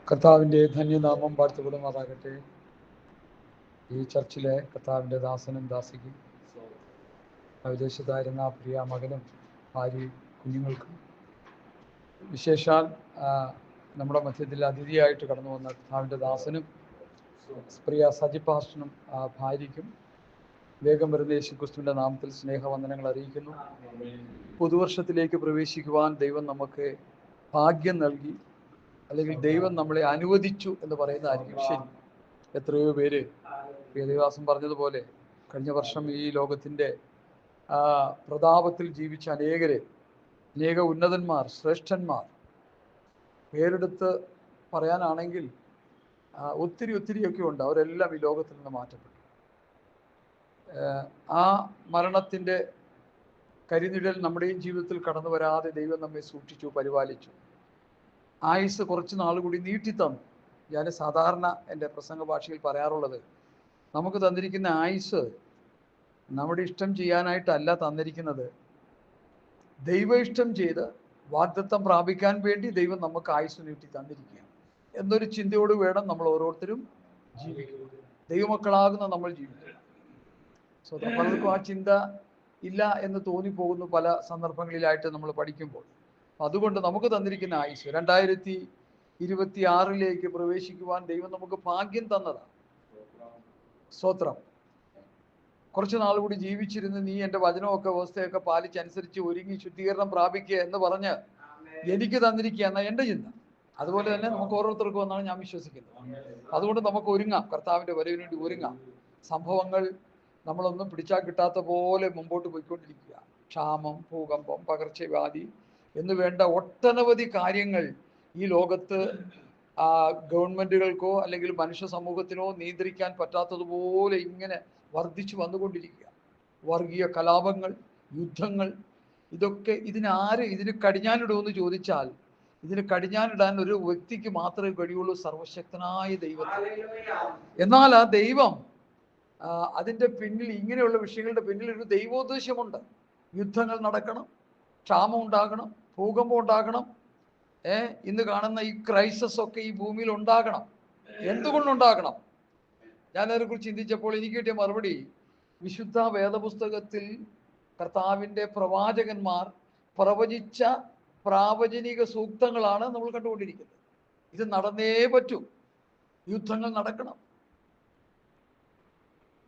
കർത്താവിൻ്റെ ധന്യനാമം വാഴ്ത്തപ്പെടുമാറാകട്ടെ. ഈ ചർച്ചിലെ കർത്താവിൻ്റെ ദാസനും ദാസിക്കും വിദേശത്തായിരുന്ന പ്രിയ മകനും ഭാര്യയും കുഞ്ഞുങ്ങൾക്കും വിശേഷാൽ നമ്മുടെ മധ്യത്തിൽ അതിഥിയായിട്ട് കടന്നു വന്ന കർത്താവിൻ്റെ ദാസനും പ്രിയ സജിപാസ്റ്റനും ഭാര്യയ്ക്കും വേഗം വരുന്ന യേശുക്രിസ്തുവിൻ്റെ നാമത്തിൽ സ്നേഹവന്ദനങ്ങൾ അറിയിക്കുന്നു. പുതുവർഷത്തിലേക്ക് പ്രവേശിക്കുവാൻ ദൈവം നമുക്ക് ഭാഗ്യം നൽകി, അല്ലെങ്കിൽ ദൈവം നമ്മളെ അനുവദിച്ചു എന്ന് പറയുന്നതായിരിക്കും ശരി. എത്രയോ പേര് വേദവ്യാസം പറഞ്ഞതുപോലെ കഴിഞ്ഞ വർഷം ഈ ലോകത്തിൻ്റെ പ്രതാപത്തിൽ ജീവിച്ച അനേക ഉന്നതന്മാർ, ശ്രേഷ്ഠന്മാർ, പേരെടുത്ത് പറയാനാണെങ്കിൽ ഒത്തിരിയൊക്കെ ഉണ്ട്. അവരെല്ലാം ഈ ലോകത്തിൽ നിന്ന് മാറ്റപ്പെട്ടു. ആ മരണത്തിൻ്റെ കരിനിഴൽ നമ്മുടെയും ജീവിതത്തിൽ കടന്നു വരാതെ ദൈവം നമ്മെ സൂക്ഷിച്ചു, പരിപാലിച്ചു. ആയുസ് കുറച്ച് നാൾ കൂടി നീട്ടിത്തന്നു. ഞാൻ സാധാരണ എൻ്റെ പ്രസംഗ ഭാഷയിൽ പറയാറുള്ളത്, നമുക്ക് തന്നിരിക്കുന്ന ആയുസ് നമ്മുടെ ഇഷ്ടം ചെയ്യാനായിട്ടല്ല തന്നിരിക്കുന്നത്. ദൈവ ഇഷ്ടം ചെയ്ത് വാഗ്ദത്തം പ്രാപിക്കാൻ വേണ്ടി ദൈവം നമുക്ക് ആയുസ് നീട്ടി തന്നിരിക്കുകയാണ് എന്നൊരു ചിന്തയോട് വേണം നമ്മൾ ഓരോരുത്തരും ജീവിക്കുക. ദൈവമക്കളാകുന്ന നമ്മൾ ജീവിക്കുക. പലർക്കും ആ ചിന്ത ഇല്ല എന്ന് തോന്നിപ്പോകുന്നു പല സന്ദർഭങ്ങളിലായിട്ട് നമ്മൾ പഠിക്കുമ്പോൾ. അതുകൊണ്ട് നമുക്ക് തന്നിരിക്കുന്ന ആയുസ് 2026 പ്രവേശിക്കുവാൻ ദൈവം നമുക്ക് ഭാഗ്യം തന്നതാണ്. സ്തോത്രം. കുറച്ച് നാൾ കൂടി ജീവിച്ചിരുന്ന് നീ എൻ്റെ വചനമൊക്കെ വ്യവസ്ഥയൊക്കെ പാലിച്ചനുസരിച്ച് ഒരുങ്ങി ശുദ്ധീകരണം പ്രാപിക്കുക എന്ന് പറഞ്ഞ് എനിക്ക് തന്നിരിക്കുക എന്ന എൻ്റെ ചിന്ത. അതുപോലെ തന്നെ നമുക്ക് ഓരോരുത്തർക്കും എന്നാണ് ഞാൻ വിശ്വസിക്കുന്നത്. അതുകൊണ്ട് നമുക്ക് ഒരുങ്ങാം, കർത്താവിൻ്റെ വരവിന് വേണ്ടി ഒരുങ്ങാം. സംഭവങ്ങൾ നമ്മളൊന്നും പിടിച്ചാൽ കിട്ടാത്ത പോലെ മുമ്പോട്ട് പോയിക്കൊണ്ടിരിക്കുക. ക്ഷാമം, ഭൂകമ്പം, പകർച്ചവ്യാധി എന്ന് വേണ്ട ഒട്ടനവധി കാര്യങ്ങൾ ഈ ലോകത്ത് ഗവൺമെൻറ്റുകൾക്കോ അല്ലെങ്കിൽ മനുഷ്യ സമൂഹത്തിനോ നിയന്ത്രിക്കാൻ പറ്റാത്തതുപോലെ ഇങ്ങനെ വർദ്ധിച്ചു വന്നുകൊണ്ടിരിക്കുക. വർഗീയ കലാപങ്ങൾ, യുദ്ധങ്ങൾ, ഇതൊക്കെ ഇതിന് കടിഞ്ഞാനിടുമെന്ന് ചോദിച്ചാൽ ഇതിന് കടിഞ്ഞാനിടാൻ ഒരു വ്യക്തിക്ക് മാത്രമേ കഴിയുള്ളൂ, സർവശക്തനായ ദൈവത്തിന്. എന്നാൽ ആ ദൈവം അതിൻ്റെ പിന്നിൽ, ഇങ്ങനെയുള്ള വിഷയങ്ങളുടെ പിന്നിൽ ഒരു ദൈവോദ്ദേശമുണ്ട്. യുദ്ധങ്ങൾ നടക്കണം, ക്ഷാമം ഉണ്ടാകണം, ഭൂകമ്പം ഉണ്ടാകണം, ഇന്ന് കാണുന്ന ഈ ക്രൈസിസ് ഒക്കെ ഈ ഭൂമിയിൽ ഉണ്ടാകണം. എന്തുകൊണ്ടുണ്ടാകണം? ഞാനതിനെക്കുറിച്ച് ചിന്തിച്ചപ്പോൾ എനിക്ക് കിട്ടിയ മറുപടി, വിശുദ്ധ വേദപുസ്തകത്തിൽ കർത്താവിൻ്റെ പ്രവാചകന്മാർ പ്രവചിച്ച പ്രാവചനിക സൂക്തങ്ങളാണ് നമ്മൾ കണ്ടുകൊണ്ടിരിക്കുന്നത്. ഇത് നടന്നേ പറ്റൂ. യുദ്ധങ്ങൾ നടക്കണം,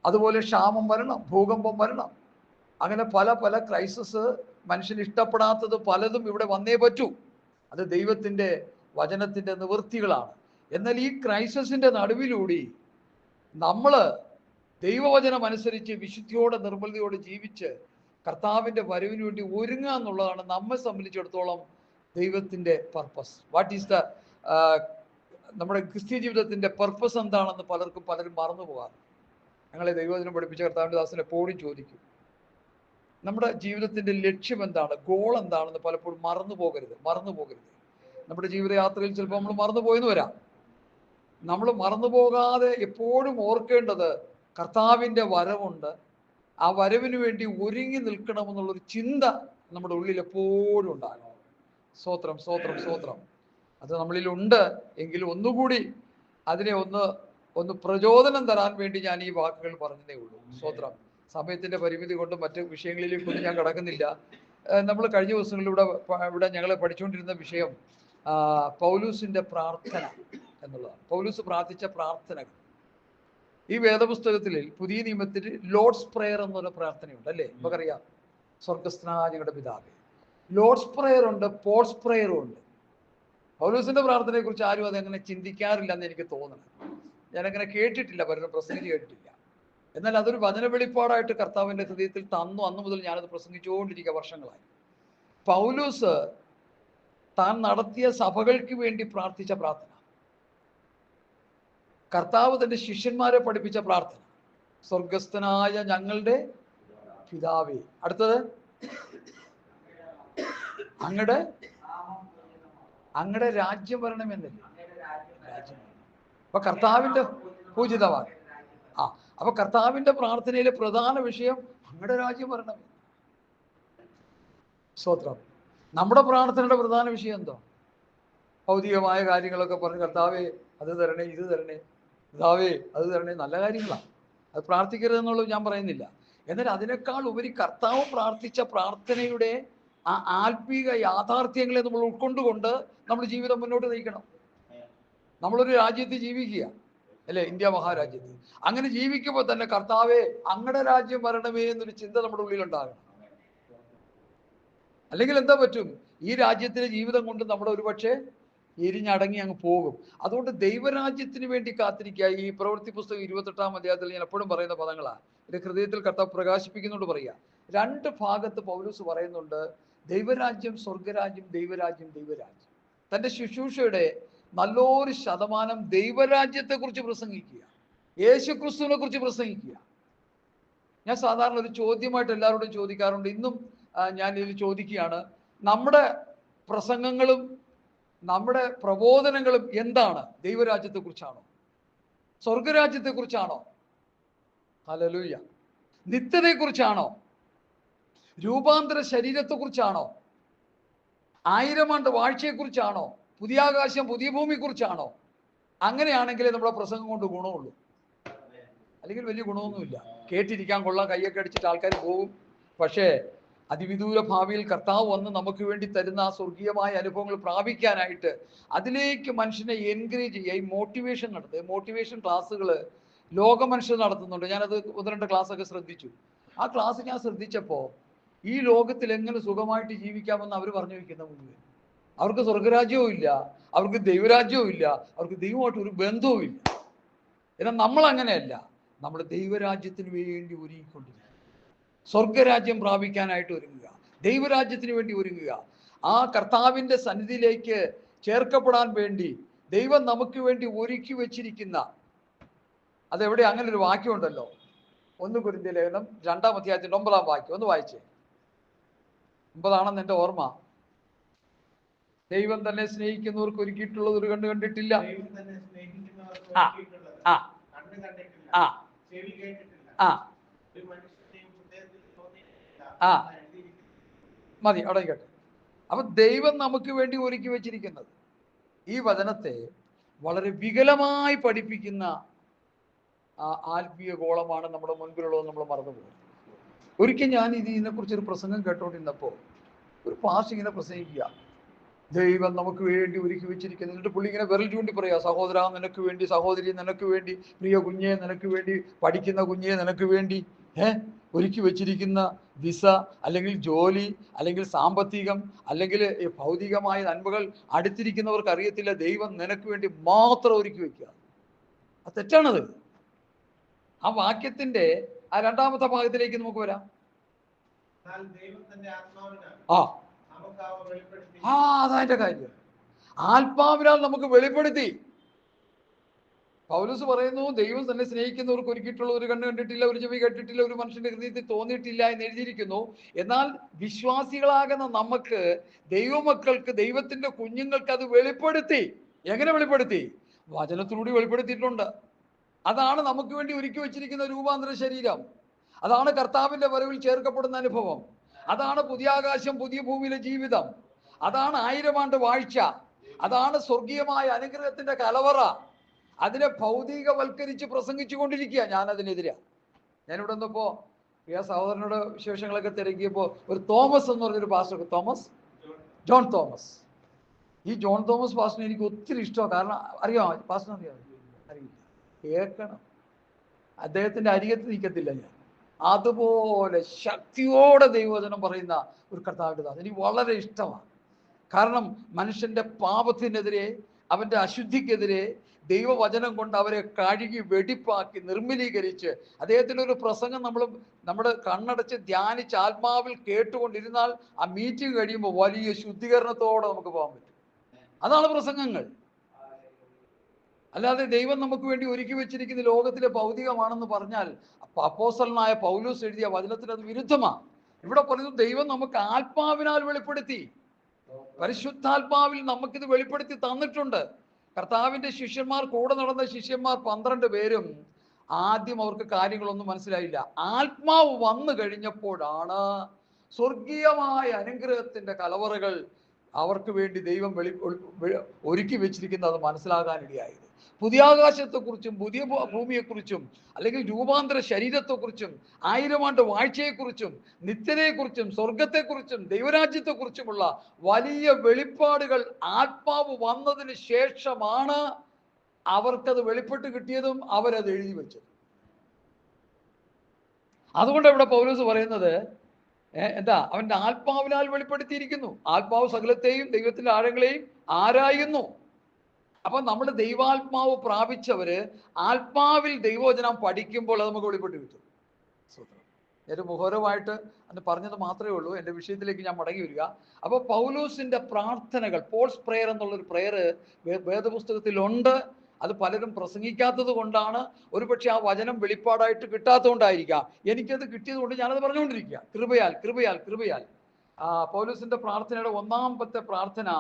അതുപോലെ ക്ഷാമം വരണം, ഭൂകമ്പം വരണം, അങ്ങനെ പല ക്രൈസിസ്, മനുഷ്യന് ഇഷ്ടപ്പെടാത്തത് പലതും ഇവിടെ വന്നേ പറ്റൂ. അത് ദൈവത്തിൻ്റെ വചനത്തിൻ്റെ നിവൃത്തികളാണ്. എന്നാൽ ഈ ക്രൈസിസിൻ്റെ നടുവിലൂടെ നമ്മൾ ദൈവവചനം അനുസരിച്ച് വിശുദ്ധിയോടെ നിർമ്മലതയോടെ ജീവിച്ച് കർത്താവിൻ്റെ വരവിന് വേണ്ടി ഒരുങ്ങുക എന്നുള്ളതാണ് നമ്മെ സംബന്ധിച്ചിടത്തോളം ദൈവത്തിൻ്റെ പർപ്പസ്. വാട്ട് ഈസ് ദ നമ്മുടെ ക്രിസ്ത്യ ജീവിതത്തിൻ്റെ പർപ്പസ് എന്താണെന്ന് പലരും മറന്നു പോകാറ്. ഞങ്ങളെ ദൈവവചനം പഠിപ്പിച്ച കർത്താവിൻ്റെ ദാസൻ എപ്പോഴും ചോദിക്കും, നമ്മുടെ ജീവിതത്തിൻ്റെ ലക്ഷ്യം എന്താണ്, ഗോൾ എന്താണെന്ന് പലപ്പോഴും മറന്നു പോകരുത്. നമ്മുടെ ജീവിതയാത്രയിൽ ചിലപ്പോൾ നമ്മൾ മറന്നുപോയെന്ന് വരാം. നമ്മൾ മറന്നു പോകാതെ എപ്പോഴും ഓർക്കേണ്ടത് കർത്താവിൻ്റെ വരവുണ്ട്. ആ വരവിന് വേണ്ടി ഒരുങ്ങി നിൽക്കണമെന്നുള്ളൊരു ചിന്ത നമ്മുടെ ഉള്ളിൽ എപ്പോഴും ഉണ്ടാകും. സ്തോത്രം. അത് നമ്മളിലുണ്ട് എങ്കിലും ഒന്നുകൂടി അതിനെ ഒന്ന് പ്രചോദനം തരാൻ വേണ്ടി ഞാൻ ഈ വാക്കുകൾ പറഞ്ഞതേ ഉള്ളൂ. സ്തോത്രം. സമയത്തിൻ്റെ പരിമിതി കൊണ്ട് മറ്റ് വിഷയങ്ങളിലേക്കൊന്നും ഞാൻ കടക്കുന്നില്ല. നമ്മൾ കഴിഞ്ഞ ദിവസങ്ങളിലൂടെ ഞങ്ങൾ പഠിച്ചുകൊണ്ടിരുന്ന വിഷയം പൗലൂസിൻ്റെ പ്രാർത്ഥന എന്നുള്ളതാണ്. പൗലൂസ് പ്രാർത്ഥിച്ച പ്രാർത്ഥനകൾ ഈ വേദപുസ്തകത്തിൽ പുതിയ നിയമത്തിൽ ലോർഡ്സ് പ്രയർ എന്നൊരു പ്രാർത്ഥനയുണ്ട്, അല്ലേ? നമുക്കറിയാം, സ്വർഗസ്ഥനായ ഞങ്ങളുടെ പിതാവേ. ലോർഡ്സ് പ്രയർ ഉണ്ട്, പോൾസ് പ്രയറും ഉണ്ട്. പൗലൂസിന്റെ പ്രാർത്ഥനയെ കുറിച്ച് ആരും അതെങ്ങനെ ചിന്തിക്കാറില്ല എന്ന് എനിക്ക് തോന്നുന്നു. ഞാനങ്ങനെ കേട്ടിട്ടില്ല, പലരും പ്രസംഗിച്ച് കേട്ടിട്ടില്ല. എന്നാൽ അതൊരു വചന വെളിപ്പാടായിട്ട് കർത്താവിൻ്റെ ഹൃദയത്തിൽ തന്നു. അന്നു മുതൽ ഞാനത് പ്രസംഗിച്ചുകൊണ്ടിരിക്കുക വർഷങ്ങളായി. പൗലൂസ് താൻ നടത്തിയ സഭകൾക്ക് വേണ്ടി പ്രാർത്ഥിച്ച പ്രാർത്ഥന, കർത്താവ് തൻ്റെ ശിഷ്യന്മാരെ പഠിപ്പിച്ച പ്രാർത്ഥന, സ്വർഗസ്ഥനായ ഞങ്ങളുടെ പിതാവേ. അടുത്തത്, അങ്ങടെ രാജ്യം വരണമെന്നല്ലേ? അപ്പൊ കർത്താവിൻ്റെ പൂജിതമാണ്. അപ്പൊ കർത്താവിൻ്റെ പ്രാർത്ഥനയിലെ പ്രധാന വിഷയം അങ്ങയുടെ രാജ്യം വരണം. സ്തോത്രം. നമ്മുടെ പ്രാർത്ഥനയുടെ പ്രധാന വിഷയം എന്തോ? ഭൗതികമായ കാര്യങ്ങളൊക്കെ പറഞ്ഞ് കർത്താവേ അത് തരണേ, ഇത് തരണേ, കർത്താവേ അത് തരണേ, നല്ല കാര്യങ്ങളാണ്, അത് പ്രാർത്ഥിക്കരുതെന്നുള്ളത് ഞാൻ പറയുന്നില്ല. എന്നാൽ അതിനേക്കാൾ ഉപരി കർത്താവ് പ്രാർത്ഥിച്ച പ്രാർത്ഥനയുടെ ആ ആത്മീക യാഥാർത്ഥ്യങ്ങളെ നമ്മൾ ഉൾക്കൊണ്ടുകൊണ്ട് നമ്മുടെ ജീവിതം മുന്നോട്ട് നയിക്കണം. നമ്മളൊരു രാജ്യത്ത് ജീവിക്കുക അല്ലെ, ഇന്ത്യ മഹാരാജ്യത്ത്. അങ്ങനെ ജീവിക്കുമ്പോൾ തന്നെ കർത്താവെ അങ്ങടെ രാജ്യം വരണമേ എന്നൊരു ചിന്ത നമ്മുടെ ഉള്ളിലുണ്ടാകണം. അല്ലെങ്കിൽ എന്താ പറ്റും, ഈ രാജ്യത്തിലെ ജീവിതം കൊണ്ട് നമ്മുടെ ഒരുപക്ഷെ എരിഞ്ഞടങ്ങി അങ്ങ് പോകും. അതുകൊണ്ട് ദൈവരാജ്യത്തിന് വേണ്ടി കാത്തിരിക്കുക. ഈ പ്രവൃത്തി പുസ്തകം 28-ാം അധ്യായത്തിൽ ഞാൻ എപ്പോഴും പറയുന്ന പദങ്ങളാണ്. എൻ്റെ ഹൃദയത്തിൽ കർത്താവ് പ്രകാശിപ്പിക്കുന്നുണ്ട് പറയുക. 2 ഭാഗത്ത് പൗലോസ് പറയുന്നുണ്ട്, ദൈവരാജ്യം, സ്വർഗരാജ്യം, ദൈവരാജ്യം, ദൈവരാജ്യം. തൻ്റെ ശുശ്രൂഷയുടെ നല്ലൊരു ശതമാനം ദൈവരാജ്യത്തെ കുറിച്ച് പ്രസംഗിക്കുക, യേശു ക്രിസ്തുവിനെ കുറിച്ച് പ്രസംഗിക്കുക. ഞാൻ സാധാരണ ഒരു ചോദ്യമായിട്ട് എല്ലാവരോടും ചോദിക്കാറുണ്ട്, ഇന്നും ഞാൻ ഇതിൽ ചോദിക്കുകയാണ്, നമ്മുടെ പ്രസംഗങ്ങളും നമ്മുടെ പ്രബോധനങ്ങളും എന്താണ്? ദൈവരാജ്യത്തെ കുറിച്ചാണോ? സ്വർഗരാജ്യത്തെ കുറിച്ചാണോ? ഹല്ലേലൂയ. നിത്യതയെ കുറിച്ചാണോ? രൂപാന്തര ശരീരത്തെ കുറിച്ചാണോ? 1000 ആണ്ട് വാഴ്ചയെ കുറിച്ചാണോ? പുതിയ ആകാശം പുതിയ ഭൂമിയെ കുറിച്ചാണോ? അങ്ങനെയാണെങ്കിലേ നമ്മുടെ പ്രസംഗം കൊണ്ട് ഗുണമുള്ളൂ. അല്ലെങ്കിൽ വലിയ ഗുണമൊന്നുമില്ല. കേട്ടിരിക്കാൻ കൊള്ളാം, കയ്യൊക്കെ അടിച്ചിട്ട് ആൾക്കാർ പോകും. പക്ഷേ അതിവിദൂര ഭാവിയിൽ കർത്താവ് വന്ന് നമുക്ക് വേണ്ടി തരുന്ന ആ സ്വർഗീയമായ അനുഭവങ്ങൾ പ്രാപിക്കാനായിട്ട് അതിലേക്ക് മനുഷ്യനെ എൻകറേജ് ചെയ്യുക, ഈ മോട്ടിവേഷൻ നടത്തുക. മോട്ടിവേഷൻ ക്ലാസ്സുകൾ ലോക മനുഷ്യർ നടത്തുന്നുണ്ട്. ഞാനത് 1-2 ക്ലാസ്സൊക്കെ ശ്രദ്ധിച്ചു. ആ ക്ലാസ് ഞാൻ ശ്രദ്ധിച്ചപ്പോൾ ഈ ലോകത്തിൽ എങ്ങനെ സുഖമായിട്ട് ജീവിക്കാമെന്ന് അവർ പറഞ്ഞു വയ്ക്കുന്ന മുഴുവൻ. അവർക്ക് സ്വർഗരാജ്യവും ഇല്ല, അവർക്ക് ദൈവരാജ്യവും ഇല്ല, അവർക്ക് ദൈവമായിട്ട് ഒരു ബന്ധവും ഇല്ല. എന്നാൽ നമ്മൾ അങ്ങനെയല്ല. നമ്മൾ ദൈവരാജ്യത്തിന് വേണ്ടി ഒരുങ്ങിക്കൊണ്ടിരിക്കുക, സ്വർഗരാജ്യം പ്രാപിക്കാനായിട്ട് ഒരുങ്ങുക, ദൈവരാജ്യത്തിന് വേണ്ടി ഒരുങ്ങുക. ആ കർത്താവിൻ്റെ സന്നിധിയിലേക്ക് ചേർക്കപ്പെടാൻ വേണ്ടി ദൈവം നമുക്ക് വേണ്ടി ഒരുക്കി വെച്ചിരിക്കുന്ന, അതെവിടെ അങ്ങനെ ഒരു വാക്യമുണ്ടല്ലോ, 1 കൊരിന്ത്യർ ലേഖനം 2-ാം അധ്യായത്തിന്റെ 9-ാം വാക്യം ഒന്ന് വായിച്ചേ. 9 എൻ്റെ ഓർമ്മ. ദൈവം തന്നെ സ്നേഹിക്കുന്നവർക്ക് ഒരുക്കിയിട്ടുള്ളത് ഒരു കണ്ണ് കണ്ടിട്ടില്ല, മതി അവിടെ കേട്ടെ. അപ്പൊ ദൈവം നമുക്ക് വേണ്ടി ഒരുക്കി വെച്ചിരിക്കുന്നത്, ഈ വചനത്തെ വളരെ വികലമായി പഠിപ്പിക്കുന്ന ആത്മീയ ഗോളമാണ് നമ്മുടെ മുൻപിലുള്ളത്. നമ്മൾ മറന്നുപോകും. ഒരിക്കൽ ഞാൻ ഇതിനെക്കുറിച്ചൊരു പ്രസംഗം കേട്ടോണ്ടിരുന്നപ്പോൾ ഒരു പാസ്റ്റർ ഇങ്ങനെ പ്രസംഗിക്കുക, ദൈവം നമുക്ക് വേണ്ടി ഒരുക്കി വെച്ചിരിക്കുന്നു. എന്നിട്ട് പുള്ളി ഇങ്ങനെ വിരൽ ചൂണ്ടി പറയാ, സഹോദര നിനക്ക് വേണ്ടി, സഹോദരി നിനക്ക് വേണ്ടി, പ്രിയ കുഞ്ഞെ നിനക്ക് വേണ്ടി, പഠിക്കുന്ന കുഞ്ഞെ നിനക്ക് വേണ്ടി ഒരുക്കി വെച്ചിരിക്കുന്ന വിസ, അല്ലെങ്കിൽ ജോലി, അല്ലെങ്കിൽ സാമ്പത്തികം, അല്ലെങ്കിൽ ഭൗതികമായ നന്മകൾ അടുത്തിരിക്കുന്നവർക്ക് അറിയത്തില്ല. ദൈവം നിനക്ക് വേണ്ടി മാത്രം ഒരുക്കി വെക്കുക. അത് തെറ്റാണത്. ആ വാക്യത്തിന്റെ ആ 2-ാമത്തെ ഭാഗത്തിലേക്ക് നമുക്ക് വരാം. അതതിന്റെ കാര്യം. ആത്മാവിനാൽ നമുക്ക് വെളിപ്പെടുത്തി. പൗലോസ് പറയുന്നു, ദൈവം തന്നെ സ്നേഹിക്കുന്നവർക്ക് ഒരുക്കിയിട്ടുള്ള ഒരു കണ്ണ് കണ്ടിട്ടില്ല, ഒരു ചെവി കേട്ടിട്ടില്ല, ഒരു മനുഷ്യന്റെ ഹൃദയത്തിൽ തോന്നിയിട്ടില്ല എന്ന് എഴുതിയിരിക്കുന്നു. എന്നാൽ വിശ്വാസികളാകുന്ന നമുക്ക്, ദൈവമക്കൾക്ക്, ദൈവത്തിന്റെ കുഞ്ഞുങ്ങൾക്ക് അത് വെളിപ്പെടുത്തി. എങ്ങനെ വെളിപ്പെടുത്തി? വചനത്തിലൂടെ വെളിപ്പെടുത്തിയിട്ടുണ്ട്. അതാണ് നമുക്ക് വേണ്ടി ഒരുക്കി വെച്ചിരിക്കുന്ന രൂപാന്തര ശരീരം. അതാണ് കർത്താവിന്റെ വരവിൽ ചേർക്കപ്പെടുന്ന അനുഭവം. അതാണ് പുതിയ ആകാശം പുതിയ ഭൂമിയിലെ ജീവിതം. അതാണ് 1000 ആണ്ട് വാഴ്ച. അതാണ് സ്വർഗീയമായ അനുഗ്രഹത്തിന്റെ കലവറ. അതിനെ ഭൗതികവൽക്കരിച്ച് പ്രസംഗിച്ചു കൊണ്ടിരിക്കുക. ഞാനതിനെതിരാ. ഞാനിവിടെ വന്നപ്പോ ഈ സഹോദരനോട് വിശേഷങ്ങളൊക്കെ തിരക്കിയപ്പോൾ ഒരു തോമസ് എന്ന് പറഞ്ഞൊരു പാസ്റ്റർ, ജോൺ തോമസ്. ഈ ജോൺ തോമസ് പാസ്റ്ററിനെ എനിക്ക് ഒത്തിരി ഇഷ്ടമാണ്. കാരണം അറിയാമോ പാസ്റ്ററിനെ? അറിയില്ല. കേൾക്കണം. അദ്ദേഹത്തിന്റെ അരികത്ത് നിൽക്കത്തില്ല ഞാൻ. അതുപോലെ ശക്തിയോടെ ദൈവവചനം പറയുന്ന ഒരു കർത്താവിൻ്റെ ദാസൻ എനിക്ക് വളരെ ഇഷ്ടമാണ്. കാരണം മനുഷ്യന്റെ പാപത്തിനെതിരെ, അവന്റെ അശുദ്ധിക്കെതിരെ ദൈവവചനം കൊണ്ട് അവരെ കഴുകി വെടിപ്പാക്കി നിർമ്മലീകരിച്ച് അദ്ദേഹത്തിൻ്റെ ഒരു പ്രസംഗം നമ്മുടെ കണ്ണടച്ച് ധ്യാനിച്ച് ആത്മാവിൽ കേട്ടുകൊണ്ടിരുന്നാൽ ആ മീറ്റിംഗ് കഴിയുമ്പോൾ വലിയ ശുദ്ധീകരണത്തോടെ നമുക്ക് പോകാൻ പറ്റും. അതാണ് പ്രസംഗങ്ങൾ. അല്ലാതെ ദൈവം നമുക്ക് വേണ്ടി ഒരുക്കി വെച്ചിരിക്കുന്ന ലോകത്തിലെ ഭൗതികമാണെന്ന് പറഞ്ഞാൽ അപ്പോസ്തലനായ പൗലോസ് എഴുതിയ വചനത്തിന് അത് വിരുദ്ധമാണ്. ഇവിടെ പറയുന്നത് ദൈവം നമുക്ക് ആത്മാവിനാൽ വെളിപ്പെടുത്തി, പരിശുദ്ധാത്മാവിൽ നമുക്കിത് വെളിപ്പെടുത്തി തന്നിട്ടുണ്ട്. കർത്താവിന്റെ ശിഷ്യന്മാർ, കൂടെ നടന്ന ശിഷ്യന്മാർ 12 പേരും ആദ്യം അവർക്ക് കാര്യങ്ങളൊന്നും മനസ്സിലായില്ല. ആത്മാവ് വന്നു കഴിഞ്ഞപ്പോഴാണ് സ്വർഗീയമായ അനുഗ്രഹത്തിന്റെ കലവറകൾ അവർക്ക് വേണ്ടി ദൈവം ഒരുക്കി വെച്ചിരിക്കുന്നത് അത് മനസ്സിലാകാനിടയായത്. പുതിയ ആകാശത്തെക്കുറിച്ചും പുതിയ ഭൂമിയെക്കുറിച്ചും അല്ലെങ്കിൽ രൂപാന്തര ശരീരത്തെക്കുറിച്ചും 1000 ആണ്ട് വാഴ്ചയെക്കുറിച്ചും നിത്യതയെക്കുറിച്ചും സ്വർഗത്തെക്കുറിച്ചും ദൈവരാജ്യത്തെക്കുറിച്ചുമുള്ള വലിയ വെളിപ്പാടുകൾ ആത്മാവ് വന്നതിന് ശേഷമാണ് അവർക്കത് വെളിപ്പെട്ട് കിട്ടിയതും അവരത് എഴുതി വെച്ചത്. അതുകൊണ്ട് ഇവിടെ പൗലോസ് പറയുന്നത് എന്താ, അവന്റെ ആത്മാവിനാൽ വെളിപ്പെടുത്തിയിരിക്കുന്നു. ആത്മാവ് സകലത്തെയും ദൈവത്തിന്റെ ആഴങ്ങളെയും ആരായുന്നു. അപ്പൊ നമ്മൾ ദൈവാത്മാവ് പ്രാപിച്ചവര് ആത്മാവിൽ ദൈവവചനം പഠിക്കുമ്പോൾ അത് നമുക്ക് വെളിപ്പെട്ട് കിട്ടും. ഏറ്റവും മുഖപരമായിട്ട് അന്ന് പറഞ്ഞത് മാത്രമേ ഉള്ളൂ. എൻ്റെ വിഷയത്തിലേക്ക് ഞാൻ മടങ്ങി വരിക. അപ്പോൾ പൗലോസിന്റെ പ്രാർത്ഥനകൾ, പോൾസ് പ്രെയർ എന്നുള്ളൊരു പ്രെയർ വേദപുസ്തകത്തിലുണ്ട്. അത് പലരും പ്രസംഗിക്കാത്തത് കൊണ്ടാണ്, ഒരുപക്ഷെ ആ വചനം വെളിപ്പാടായിട്ട് കിട്ടാത്തതുകൊണ്ടായിരിക്കാം. എനിക്കത് കിട്ടിയത് കൊണ്ട് ഞാനത് പറഞ്ഞുകൊണ്ടിരിക്കുക. കൃപയാൽ കൃപയാൽ കൃപയാൽ. പൗലോസിന്റെ പ്രാർത്ഥനയുടെ ഒന്നാമത്തെ പ്രാർത്ഥന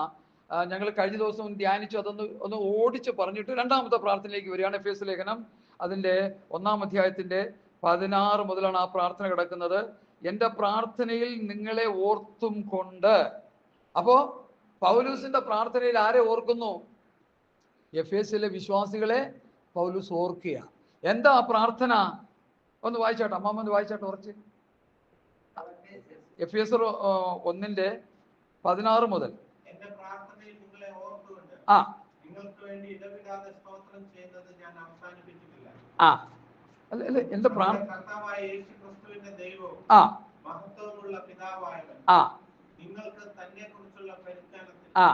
ഞങ്ങൾ കഴിഞ്ഞ ദിവസം ധ്യാനിച്ചു. ഒന്ന് ഓടിച്ച് പറഞ്ഞിട്ട് രണ്ടാമത്തെ പ്രാർത്ഥനയിലേക്ക് വരികയാണ്. എഫേസ്യ ലേഖനം അതിൻ്റെ 1-ാം അധ്യായത്തിന്റെ 16 മുതലാണ് ആ പ്രാർത്ഥന കിടക്കുന്നത്. എൻ്റെ പ്രാർത്ഥനയിൽ നിങ്ങളെ ഓർത്തും കൊണ്ട്. അപ്പോ പൗലൂസിന്റെ പ്രാർത്ഥനയിൽ ആരെ ഓർക്കുന്നു? എഫേസ്യയിലെ വിശ്വാസികളെ പൗലൂസ് ഓർക്കുക. എന്താ പ്രാർത്ഥന? ഒന്ന് വായിച്ചാട്ടെ, അമ്മാമ്മ ഒന്ന് വായിച്ചാട്ടെ ഉറച്ച്. എഫേസ്യർ 1:16 മുതൽ. ആ ആ അല്ല എന്റെ പ്രാർത്ഥന ആ ആ ആ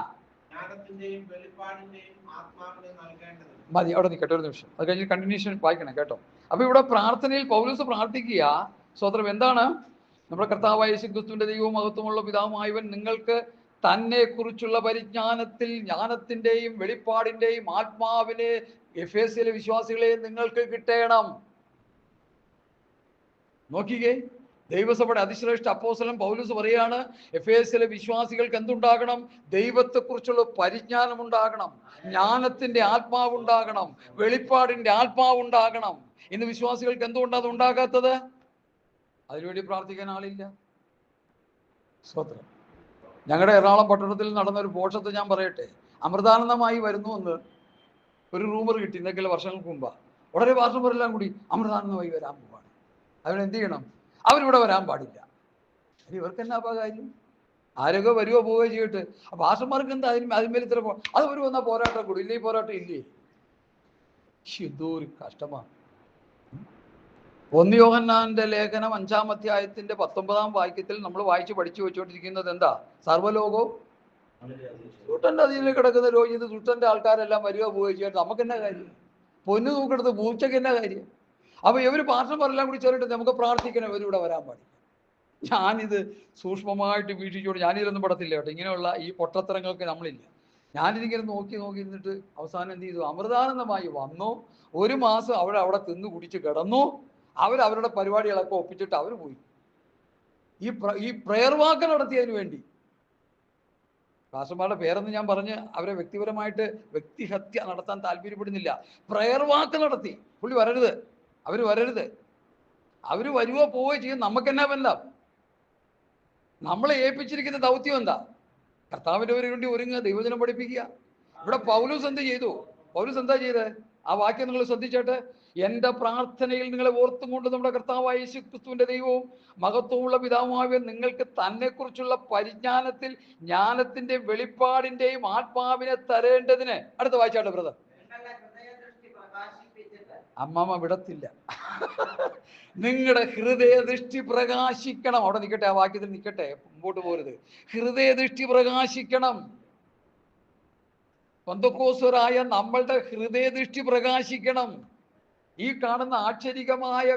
മതി, അവിടെ നിൽക്കട്ടെ ഒരു നിമിഷം. അത് കഴിഞ്ഞ് കണ്ടിന്യൂഷൻ വായിക്കണം കേട്ടോ. അപ്പൊ ഇവിടെ പ്രാർത്ഥനയിൽ പൗലോസ് പ്രാർത്ഥിക്കുക. സ്വതന്ത്രം എന്താണ്? നമ്മുടെ കർത്താവായ യേശുക്രിസ്തുവിന്റെ ദൈവവും മഹത്വമുള്ള പിതാവുമായവൻ നിങ്ങൾക്ക് തന്നെ കുറിച്ചുള്ള പരിജ്ഞാനത്തിൽ ജ്ഞാനത്തിന്റെയും വെളിപ്പാടിന്റെയും ആത്മാവിനെ എഫേസ്യയിലെ വിശ്വാസികളെ നിങ്ങൾക്ക് കിട്ടണം. നോക്കിക്കേ, ദൈവസഭയുടെ അതിശ്രേഷ്ഠ അപ്പോസ്തലൻ പൗലോസ് പറയാണ്, എഫേസ്യയിലെ വിശ്വാസികൾക്ക് എന്തുണ്ടാകണം? ദൈവത്തെക്കുറിച്ചുള്ള പരിജ്ഞാനം ഉണ്ടാകണം, ജ്ഞാനത്തിന്റെ ആത്മാവുണ്ടാകണം, വെളിപ്പാടിന്റെ ആത്മാവുണ്ടാകണം. ഇന്ന് വിശ്വാസികൾക്ക് എന്തുകൊണ്ടാണ് അത് ഉണ്ടാകാത്തത്? അതിനുവേണ്ടി പ്രാർത്ഥിക്കാൻ ആളില്ല. സ്തോത്രം. ഞങ്ങളുടെ എറണാകുളം പട്ടണത്തിൽ നടന്ന ഒരു പോഷത്ത് ഞാൻ പറയട്ടെ. അമൃതാനന്ദമായി വരുന്നു എന്ന് ഒരു റൂമർ കിട്ടി എന്തൊക്കെയുള്ള വർഷങ്ങൾക്ക് മുമ്പാ. ഉടനെ പാസ്റ്റർമാരെല്ലാം കൂടി അമൃതാനന്ദമായി വരാൻ പോവാണ്. അവരെന്ത് ചെയ്യണം? അവരിവിടെ വരാൻ പാടില്ല. ഇവർക്ക് എന്നാ കാര്യം? ആരൊക്കെ വരുവോ പോവുകയോ ചെയ്യട്ടെ. അപ്പൊ പാസ്റ്റർമാർക്ക് എന്താ അതിന്മേൽ ഇത്ര അത് ഒരു വന്നാൽ പോരാട്ടം കൂടി ഇല്ലേ? പോരാട്ടം ഇല്ലേ? എന്തോ ഒരു കഷ്ടമാണ്. 1 യോഹന്നാന്റെ ലേഖനം 5-ാം അധ്യായത്തിന്റെ 19-ാം വാക്യത്തിൽ നമ്മൾ വായിച്ച് പഠിച്ചു വെച്ചുകൊണ്ടിരിക്കുന്നത് എന്താ? സർവ്വലോകവും ദുഷ്ടന്റെ അധീനത്തിൽ കിടക്കുന്ന രോഗിത് ദുഷ്ടന്റെ ആൾക്കാരെല്ലാം വരിക പോവുകയോ ചെയ്യട്ടെ. നമുക്ക് എന്നാ കാര്യം? പൊന്നു തൂക്കെടുത്ത് പൂച്ചയ്ക്ക് എന്നാ കാര്യം? അപ്പൊ ഇവര് പാസ്റ്റർമാരെല്ലാം കൂടി ചേർന്നിട്ട് നമുക്ക് പ്രാർത്ഥിക്കണം ഇവരിവിടെ വരാൻ പാടില്ല. ഞാനിത് സൂക്ഷ്മമായിട്ട് വീക്ഷിച്ചോണ്ട് ഞാനിതൊന്നും പെടത്തില്ല കേട്ടോ. ഇങ്ങനെയുള്ള ഈ പൊട്ടത്തരങ്ങൾക്ക് നമ്മളില്ല. ഞാനിതിങ്ങനെ നോക്കി ഇരുന്നിട്ട് അവസാനം എന്ത് ചെയ്തു? അമൃതാനന്ദമായി വന്നു. 1 മാസം അവിടെ തിന്നു കുടിച്ച് കിടന്നു. അവരവരുടെ പരിപാടികളൊക്കെ ഒപ്പിച്ചിട്ട് അവർ പോയി. ഈ പ്രയർ വാക്ക് നടത്തിയതിന് വേണ്ടി. പാസ്റ്റർമാരുടെ പേരെന്ന് ഞാൻ പറഞ്ഞ് അവരെ വ്യക്തിപരമായിട്ട് വ്യക്തിഹത്യ നടത്താൻ താല്പര്യപ്പെടുന്നില്ല. പ്രയർ വാക്ക് നടത്തി. പുള്ളി വരരുത്, അവര് വരരുത്. അവര് വരുവോ പോവുകയോ ചെയ്യും. നമുക്കെന്നാ ബന്ധം? നമ്മളെ ഏൽപ്പിച്ചിരിക്കുന്ന ദൗത്യം എന്താ? കർത്താവിന്റെ വേണ്ടി ഒരുങ്ങുക, ദൈവജനം പഠിപ്പിക്കുക. ഇവിടെ പൗലോസ് എന്ത് ചെയ്തു? പൗലോസ് എന്താ ചെയ്തത്? ആ വാക്യം നിങ്ങൾ ശ്രദ്ധിച്ചോട്ടെ. എൻ്റെ പ്രാർത്ഥനയിൽ നിങ്ങളെ ഓർത്തും കൊണ്ട് നമ്മുടെ കർത്താവായ യേശുക്രിസ്തുവിന്റെ ദൈവവും മഹത്വമുള്ള പിതാവുമായവൻ നിങ്ങൾക്ക് തന്നെ കുറിച്ചുള്ള പരിജ്ഞാനത്തിൽ ജ്ഞാനത്തിന്റെ വെളിപ്പാടിന്റെയും ആത്മാവിനെ തരേണ്ടതിന്. അടുത്ത വായിച്ചാട്ടെ ബ്രദർ. അമ്മമ്മ വിടത്തില്ല. നിങ്ങളുടെ ഹൃദയദൃഷ്ടി പ്രകാശിക്കണം. അവിടെ നിൽക്കട്ടെ, ആ വാക്യത്തിൽ നിൽക്കട്ടെ, മുമ്പോട്ട് പോരുത്. ഹൃദയദൃഷ്ടി പ്രകാശിക്കണം. പെന്തക്കോസ്തരായ നമ്മളുടെ ഹൃദയദൃഷ്ടി പ്രകാശിക്കണം. ഈ കാണുന്ന ആശ്ചര്യമായ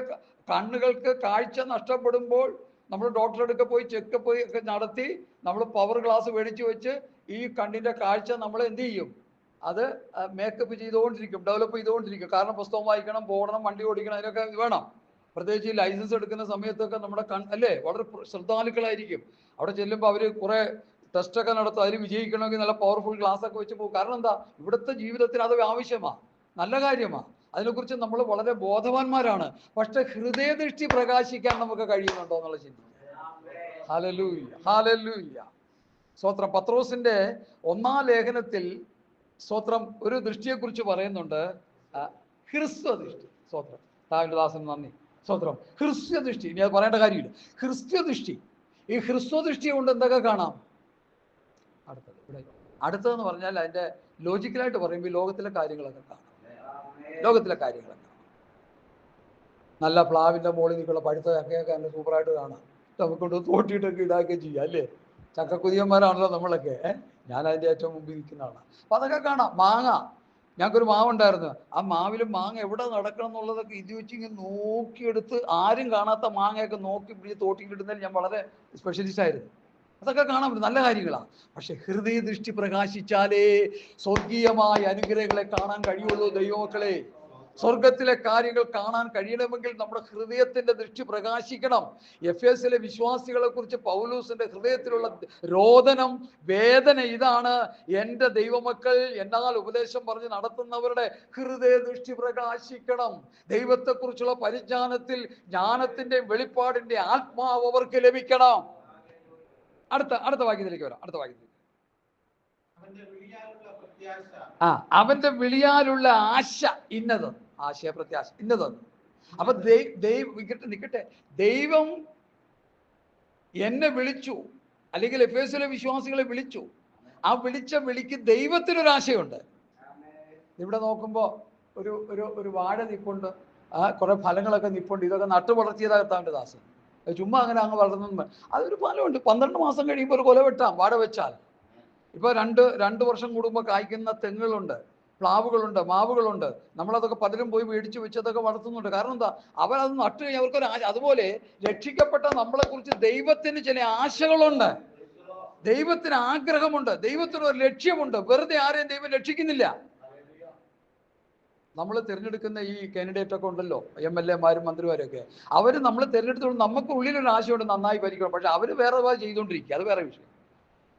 കണ്ണുകൾക്ക് കാഴ്ച നഷ്ടപ്പെടുമ്പോൾ നമ്മൾ ഡോക്ടറെ അടുക്ക പോയി ചെക്കപ്പ് ഒക്കെ നടത്തി നമ്മൾ പവർ ഗ്ലാസ് മേടിച്ചു വെച്ച് ഈ കണ്ണിന്റെ കാഴ്ച നമ്മൾ എന്ത് ചെയ്യും? അത് മേക്കപ്പ് ചെയ്തുകൊണ്ടിരിക്കും, ഡെവലപ്പ് ചെയ്തുകൊണ്ടിരിക്കും. കാരണം പുസ്തകം വായിക്കണം, പോകണം, വണ്ടി ഓടിക്കണം, അതിനൊക്കെ വേണം. പ്രത്യേകിച്ച് ഈ ലൈസൻസ് എടുക്കുന്ന സമയത്തൊക്കെ നമ്മുടെ അല്ലേ വളരെ ശ്രദ്ധാലുക്കളായിരിക്കും. അവിടെ ചെല്ലുമ്പോൾ അവർ കുറെ ടെസ്റ്റൊക്കെ നടത്തും. അതിൽ വിജയിക്കണമെങ്കിൽ നല്ല പവർഫുൾ ഗ്ലാസ് ഒക്കെ വെച്ച് പോകും. കാരണം എന്താ? ഇവിടുത്തെ ജീവിതത്തിന് അത് ആവശ്യമാണ്, നല്ല കാര്യമാണ്. അതിനെക്കുറിച്ച് നമ്മൾ വളരെ ബോധവാന്മാരാണ്. പക്ഷെ ഹൃദയദൃഷ്ടി പ്രകാശിക്കാൻ നമുക്ക് കഴിയുന്നുണ്ടോ എന്നുള്ള ചിന്തിക്കുക. Hallelujah, hallelujah. സ്തോത്രം. പത്രോസിന്റെ 1-ാം ലേഖനത്തിൽ സ്തോത്രം ഒരു ദൃഷ്ടിയെക്കുറിച്ച് പറയുന്നുണ്ട്. ക്രിസ്ത്യ ദൃഷ്ടി. സ്തോത്രം. ദാസൻ നന്ദി. സ്തോത്രം. ക്രിസ്ത്യ ദൃഷ്ടി. ഇനി അത് പറയേണ്ട കാര്യമില്ല. ക്രിസ്ത്യ ദൃഷ്ടി. ഈ ക്രിസ്ത്യ ദൃഷ്ടി കൊണ്ട് എന്തൊക്കെ കാണാം? അടുത്തതെന്ന് പറഞ്ഞാൽ അതിന്റെ ലോജിക്കലായിട്ട് പറയുമ്പോൾ ലോകത്തിലെ കാര്യങ്ങളൊക്കെ കാണാം. ലോകത്തിലെ കാര്യങ്ങളൊക്കെ നല്ല പ്ലാവിന്റെ മുകളിൽ നിൽക്കുള്ള പഴുത്ത ചക്കയൊക്കെ നല്ല സൂപ്പറായിട്ട് കാണാം. നമുക്കൊണ്ട് തോട്ടിയിട്ടൊക്കെ ഇടാക്കുകയും ചെയ്യാം അല്ലേ? ചക്കക്കുതിയന്മാരാണല്ലോ നമ്മളൊക്കെ. ഞാൻ അതിൻ്റെ ഏറ്റവും മുമ്പിൽ നിൽക്കുന്ന ആളാണ്. അപ്പം അതൊക്കെ കാണാം. മാങ്ങ, ഞങ്ങൾക്കൊരു മാവുണ്ടായിരുന്നു. ആ മാവിലും മാങ്ങ എവിടെ നടക്കണം എന്നുള്ളതൊക്കെ ഇത് വെച്ച് ഇങ്ങനെ നോക്കിയെടുത്ത് ആരും കാണാത്ത മാങ്ങയൊക്കെ നോക്കി പിടിച്ച് തോട്ടിയിടുന്നതിൽ ഞാൻ വളരെ സ്പെഷ്യലിസ്റ്റ് ആയിരുന്നു. അതൊക്കെ കാണാൻ പറ്റും, നല്ല കാര്യങ്ങളാണ്. പക്ഷെ ഹൃദയ ദൃഷ്ടി പ്രകാശിച്ചാലേ സ്വർഗീയമായ അനുഗ്രഹങ്ങളെ കാണാൻ കഴിയുള്ളൂ. ദൈവമക്കളെ, സ്വർഗത്തിലെ കാര്യങ്ങൾ കാണാൻ കഴിയണമെങ്കിൽ നമ്മുടെ ഹൃദയത്തിന്റെ ദൃഷ്ടി പ്രകാശിക്കണം. എഫേസിലെ വിശ്വാസികളെ കുറിച്ച് പൗലോസിന്റെ ഹൃദയത്തിലുള്ള രോദനം, വേദന ഇതാണ്: എൻ്റെ ദൈവമക്കൾ, എന്നാൽ ഉപദേശം പറഞ്ഞ് നടത്തുന്നവരുടെ ഹൃദയ ദൃഷ്ടി പ്രകാശിക്കണം. ദൈവത്തെക്കുറിച്ചുള്ള പരിജ്ഞാനത്തിൽ ജ്ഞാനത്തിന്റെ വെളിപ്പാടിന്റെ ആത്മാവ് അവർക്ക് ലഭിക്കണം. അടുത്ത വാക്യത്തിലേക്ക് വരാം. അടുത്ത വാക്യത്തിലേക്ക്. അവന്റെ വിളിയാലുള്ള ആശ ഇന്നത്. ആശയ പ്രത്യാശ ഇന്നതെന്ന്. അപ്പൊ നിൽക്കട്ടെ, ദൈവം എന്നെ വിളിച്ചു, അല്ലെങ്കിൽ എഫേസിലെ വിശ്വാസികളെ വിളിച്ചു. ആ വിളിച്ച വിളിക്ക് ദൈവത്തിനൊരാശയുണ്ട്. ഇവിടെ നോക്കുമ്പോ ഒരു വാഴ നിപ്പുണ്ട്, കുറെ ഫലങ്ങളൊക്കെ നിപ്പുണ്ട്. ഇതൊക്കെ നട്ടു വളർത്തിയതാകത്താണ്ട് ദാസൻ. ചുമ്മാ അങ്ങനെ അങ്ങ് വളർന്നു. അതൊരു ഫലമുണ്ട്. 12 മാസം കഴിയുമ്പോൾ ഒരു കൊല വെട്ടാം വാഴ വെച്ചാൽ. ഇപ്പൊ രണ്ട് വർഷം കൂടുമ്പോൾ കായ്ക്കുന്ന തെങ്ങുകളുണ്ട്, പ്ലാവുകളുണ്ട്, മാവുകളുണ്ട്. നമ്മളതൊക്കെ പലരും പോയി മേടിച്ച് വെച്ചതൊക്കെ വളർത്തുന്നുണ്ട്. കാരണം എന്താ? അവരത് നട്ടു കഴിഞ്ഞാൽ അവർക്കൊരു ആശ. അതുപോലെ രക്ഷിക്കപ്പെട്ട നമ്മളെ കുറിച്ച് ദൈവത്തിന് ചില ആശകളുണ്ട്, ദൈവത്തിന് ആഗ്രഹമുണ്ട്, ദൈവത്തിന് ഒരു ലക്ഷ്യമുണ്ട്. വെറുതെ ആരെയും ദൈവം രക്ഷിക്കുന്നില്ല. നമ്മൾ തിരഞ്ഞെടുക്കുന്ന ഈ കാൻഡിഡേറ്റ് ഒക്കെ ഉണ്ടല്ലോ, MLA-മാരും മന്ത്രിമാരൊക്കെ, അവർ നമ്മൾ തിരഞ്ഞെടുത്തോളം നമുക്ക് ഉള്ളിലൊരു ആശയുണ്ട്, നന്നായി ഭരിക്കണം. പക്ഷെ അവർ വേറെ ചെയ്തുകൊണ്ടിരിക്കുക, അത് വേറെ വിഷയം.